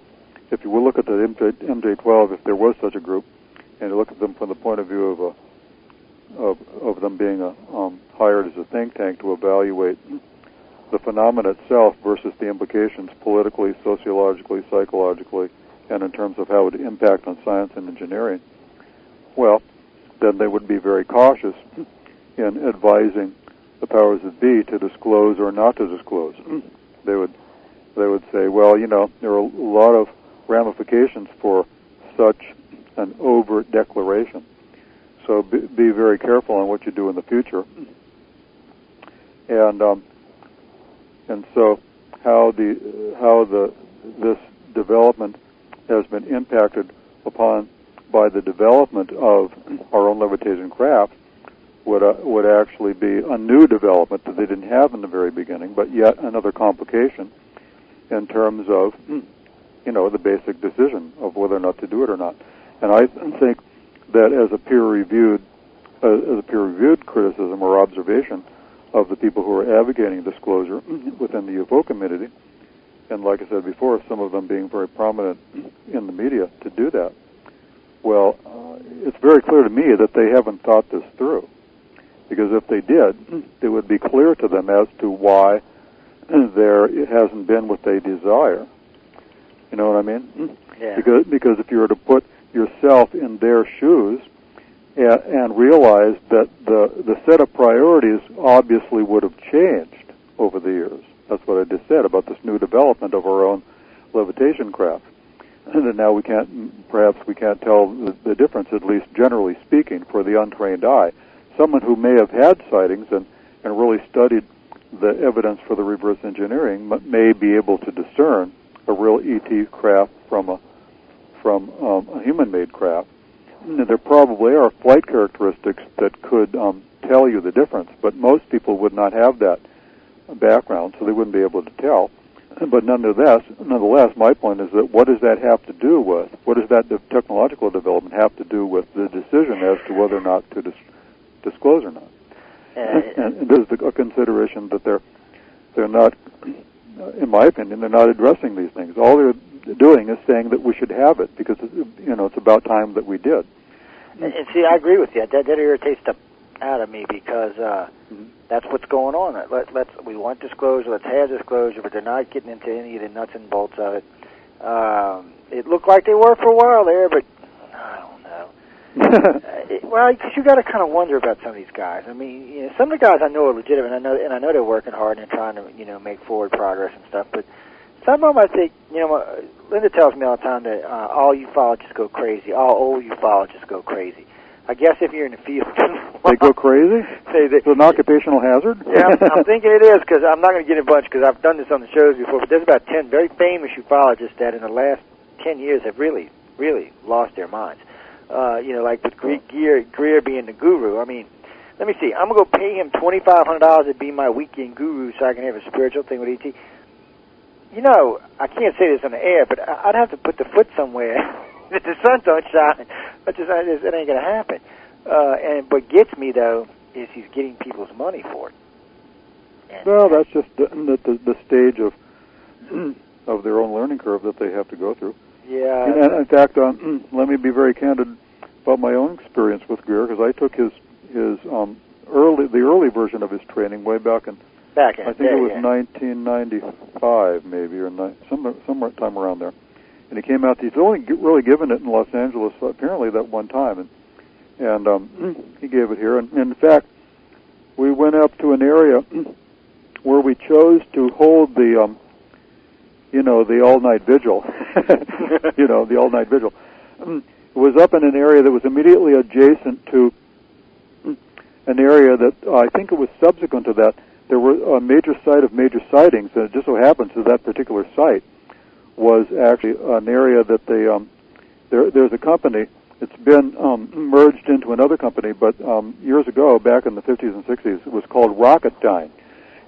if you will look at the MJ12, if there was such a group, and you look at them from the point of view of them being hired as a think tank to evaluate the phenomena itself versus the implications politically, sociologically, psychologically, and in terms of how it would impact on science and engineering, well, then they would be very cautious in advising the powers that be to disclose or not to disclose. They would say, well, there are a lot of ramifications for such an overt declaration. So be very careful on what you do in the future. And so how this development has been impacted upon by the development of our own levitating craft would actually be a new development that they didn't have in the very beginning, but yet another complication in terms of the basic decision of whether or not to do it or not. And I think that as a peer-reviewed criticism or observation of the people who are advocating disclosure within the UFO community, and like I said before, some of them being very prominent in the media to do that, well, it's very clear to me that they haven't thought this through. Because if they did, it would be clear to them as to why it hasn't been what they desire. You know what I mean? Yeah. Because if you were to put yourself in their shoes and realize that the set of priorities obviously would have changed over the years. That's what I just said about this new development of our own levitation craft. And now we can't tell the difference, at least generally speaking, for the untrained eye. Someone who may have had sightings and really studied the evidence for the reverse engineering may be able to discern a real ET craft from a human-made craft. And there probably are flight characteristics that could tell you the difference, but most people would not have that background, so they wouldn't be able to tell. But nonetheless, my point is that what does that have to do with? What does that technological development have to do with the decision as to whether or not to disclose or not? And this is a consideration that they're not, in my opinion, they're not addressing these things. All they're doing is saying that we should have it because it's about time that we did. And see, I agree with you. That irritates the out of me because that's what's going on. We want disclosure. Let's have disclosure, but they're not getting into any of the nuts and bolts of it. It looked like they were for a while there, but I don't know. Well, because you got to kind of wonder about some of these guys. I mean, some of the guys I know are legitimate, and I know they're working hard and trying to make forward progress and stuff. But some of them, I think, Linda tells me all the time that all ufologists go crazy. All old ufologists go crazy. I guess if you're in the field, they go crazy. It's an occupational hazard. Yeah, I'm thinking it is because I'm not going to get a bunch because I've done this on the shows before. But there's about 10 very famous ufologists that in the last 10 years have really, really lost their minds. Like with Greer being the guru. I mean, let me see. I'm going to go pay him $2,500 to be my weekend guru so I can have a spiritual thing with E.T. I can't say this on the air, but I'd have to put the foot somewhere that the sun don't shine. It ain't going to happen. And what gets me, though, is he's getting people's money for it. Well, that's just the stage of their own learning curve that they have to go through. Yeah. And in fact, let me be very candid about my own experience with Greer, because I took his early version of his training way back in I think it was 1995, maybe, or somewhere time around there. And he came out. He's only really given it in Los Angeles, apparently, that one time, and he gave it here. And in fact, we went up to an area where we chose to hold the all-night vigil. The all-night vigil. It was up in an area that was immediately adjacent to an area that I think it was subsequent to that. There were a major site of major sightings, and it just so happens that particular site was actually an area that there's a company. It's been merged into another company, but years ago, back in the 50s and 60s, it was called Rocketdyne.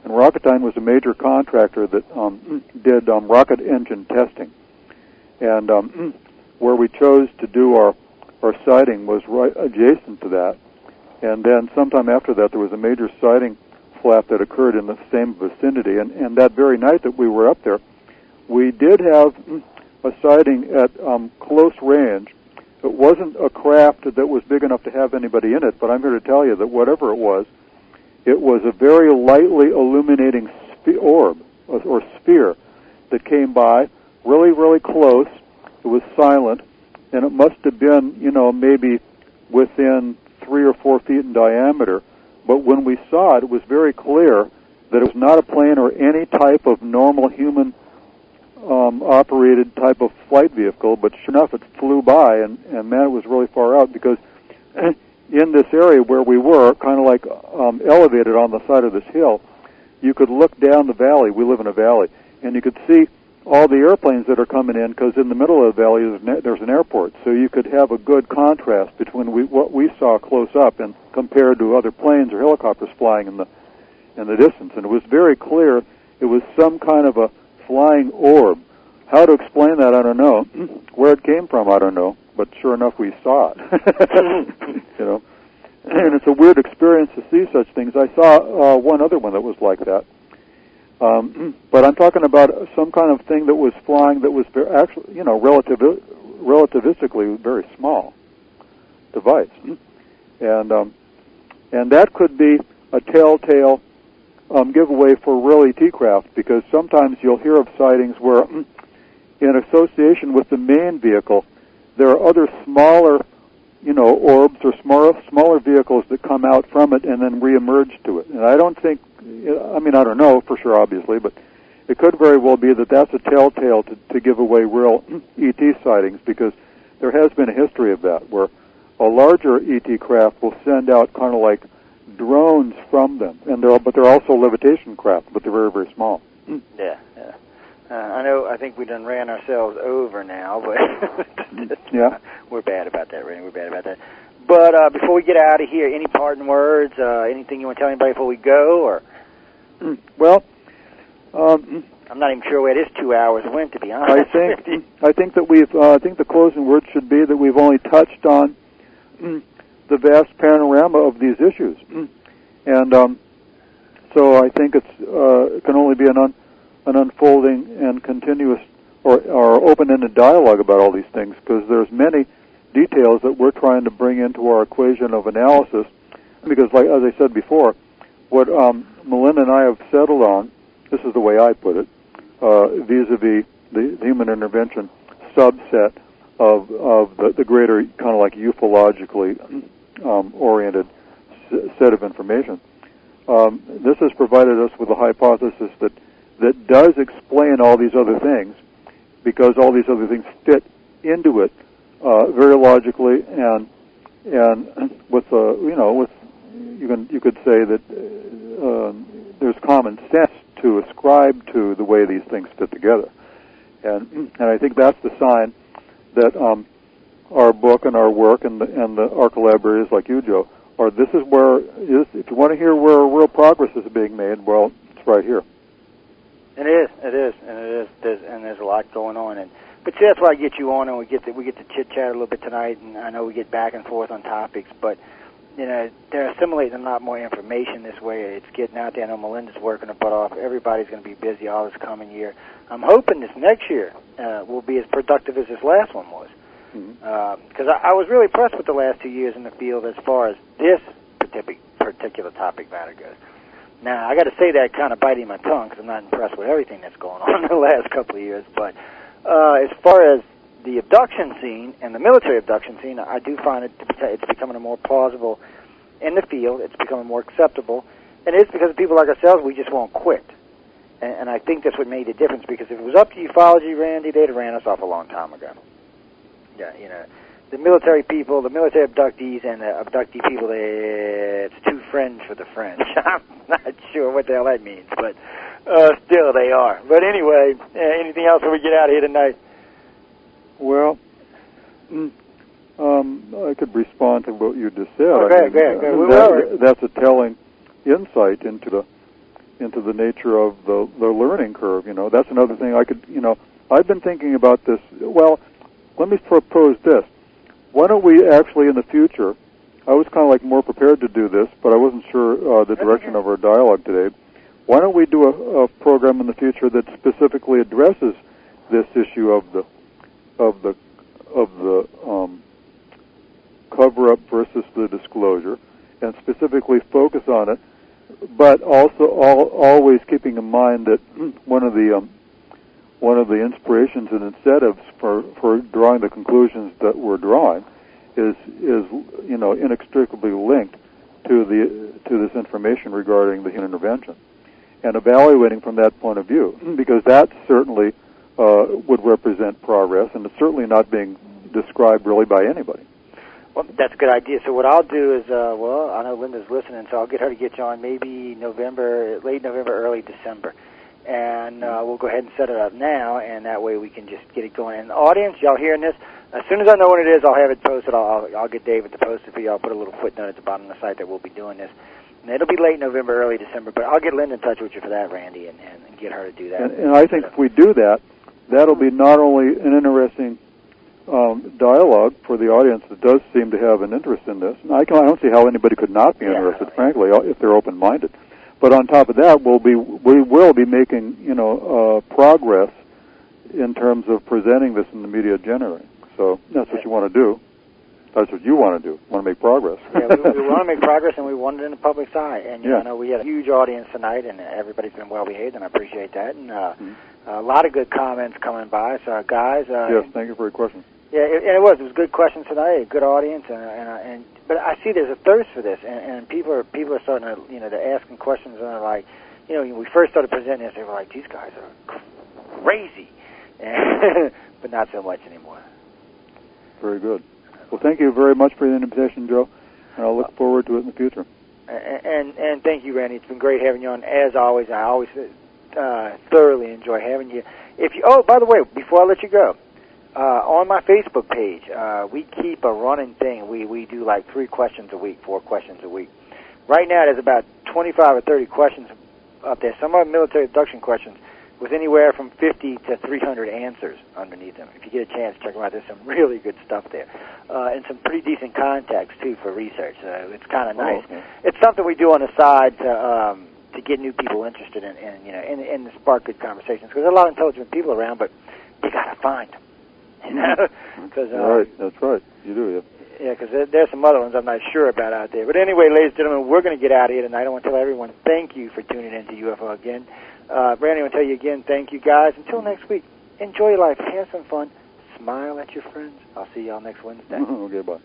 And Rocketdyne was a major contractor that did rocket engine testing. And where we chose to do our sighting was right adjacent to that. And then sometime after that, there was a major sighting flap that occurred in the same vicinity. And that very night that we were up there, we did have a sighting at close range. It wasn't a craft that was big enough to have anybody in it, but I'm here to tell you that whatever it was a very lightly illuminating orb or sphere that came by really, really close. It was silent, and it must have been, maybe within 3 or 4 feet in diameter. But when we saw it, it was very clear that it was not a plane or any type of normal human operated type of flight vehicle, but sure enough, it flew by, and man, it was really far out, because in this area where we were, kind of like elevated on the side of this hill, you could look down the valley. We live in a valley, and you could see all the airplanes that are coming in, because in the middle of the valley there's an airport, so you could have a good contrast between what we saw close up and compared to other planes or helicopters flying in the distance. And it was very clear it was some kind of a flying orb. How to explain that, I don't know. Where it came from, I don't know. But sure enough, we saw it. And it's a weird experience to see such things. I saw one other one that was like that. But I'm talking about some kind of thing that was flying that was actually, relativistically very small device. And that could be a telltale giveaway for real ET craft, because sometimes you'll hear of sightings where, in association with the main vehicle, there are other smaller, orbs or smaller vehicles that come out from it and then reemerge to it. And I don't think, I don't know for sure, obviously, but it could very well be that that's a telltale to give away real ET sightings, because there has been a history of that, where a larger ET craft will send out kind of like drones from them, but they're also levitation craft, but they're very, very small. Yeah. I think we done ran ourselves over now, but yeah, we're bad about that, Randy. We're bad about that. But before we get out of here, any parting words? Anything you want to tell anybody before we go? Or well, I'm not even sure where this 2 hours went, to be honest. I think that we've. I think the closing word should be that we've only touched on the vast panorama of these issues, and so I think it can only be an unfolding and continuous or open-ended dialogue about all these things, because there's many details that we're trying to bring into our equation of analysis. Because, like as I said before, what Melinda and I have settled on, this is the way I put it, vis-a-vis the human intervention subset of the greater kind of like ufologically oriented set of information. This has provided us with a hypothesis that does explain all these other things, because all these other things fit into it very logically, and with you could say that there's common sense to ascribe to the way these things fit together, and I think that's the sign that our book and our work and our collaborators like you, Joe, or this is where if you want to hear where real progress is being made, well, it's right here. It is, and there's a lot going on, but see, that's why I get you on, and we get to chit chat a little bit tonight, and I know we get back and forth on topics, but they're assimilating a lot more information this way. It's getting out there. I know Melinda's working her butt off. Everybody's going to be busy all this coming year. I'm hoping this next year will be as productive as this last one was, because I was really impressed with the last 2 years in the field as far as this particular topic matter goes. Now, I got to say that kind of biting my tongue, because I'm not impressed with everything that's going on in the last couple of years. But as far as the abduction scene and the military abduction scene, I do find it's becoming more plausible in the field. It's becoming more acceptable. And it's because of people like ourselves, we just won't quit. And I think that's what made the difference, because if it was up to ufology, Randy, they'd have ran us off a long time ago. Yeah, the military people, the military abductees, and the abductee people, it's two friends for the French. I'm not sure what the hell that means, but still they are. But anyway, anything else before we get out of here tonight? Well, I could respond to what you just said. Okay. That's a telling insight into the nature of the learning curve. That's another thing I could. I've been thinking about this. Well, let me propose this. Why don't we actually, in the future, I was kind of like more prepared to do this, but I wasn't sure the direction of our dialogue today. Why don't we do a program in the future that specifically addresses this issue of the cover-up versus the disclosure, and specifically focus on it, but also always keeping in mind that one of the inspirations and incentives for drawing the conclusions that we're drawing is inextricably linked to this information regarding the human intervention, and evaluating from that point of view, because that certainly would represent progress, and it's certainly not being described really by anybody. Well, that's a good idea. So what I'll do is, I know Linda's listening, so I'll get her to get you on maybe late November, early December. And we'll go ahead and set it up now, and that way we can just get it going. And the audience, y'all hearing this, as soon as I know when it is, I'll have it posted. I'll get David to post it for you. I'll put a little footnote at the bottom of the site that we'll be doing this. And it'll be late November, early December, but I'll get Linda in touch with you for that, Randy, and get her to do that. And I think if we do that, that'll be not only an interesting dialogue for the audience that does seem to have an interest in this. I don't see how anybody could not be interested, frankly, if they're open-minded. But on top of that, we will be making progress in terms of presenting this in the media generally. So that's what you want to do. That's what you want to do. Want to make progress. Yeah, we want to make progress, and we want it in the public's eye. And I know we had a huge audience tonight, and everybody's been well behaved, and I appreciate that. And a lot of good comments coming by. So, guys. Yes, thank you for your questions. Yeah, it was good questions tonight. A good audience, but I see there's a thirst for this, and people are starting to they're asking questions, and they're like, when we first started presenting this, they were like, these guys are crazy, but not so much anymore. Very good. Well, thank you very much for the invitation, Joe, and I'll look forward to it in the future. And thank you, Randy. It's been great having you on, as always. I always thoroughly enjoy having you. By the way, before I let you go, on my Facebook page, we keep a running thing. We do like 3 questions a week, 4 questions a week. Right now, there's about 25 or 30 questions up there. Some are military abduction questions with anywhere from 50 to 300 answers underneath them. If you get a chance, check them out. There's some really good stuff there, and some pretty decent context too for research. It's kind of nice. Okay. It's something we do on the side to get new people interested in, and to spark good conversations. Because there are a lot of intelligent people around, but you gotta find them. You know, because right, that's right. You do, yeah. Yeah, because there's some other ones I'm not sure about out there. But anyway, ladies and gentlemen, we're going to get out of here tonight. I want to tell everyone thank you for tuning in to UFO again. Brandy, I want to tell you again, thank you, guys. Until next week, enjoy your life. Have some fun. Smile at your friends. I'll see y'all next Wednesday. Okay, bye.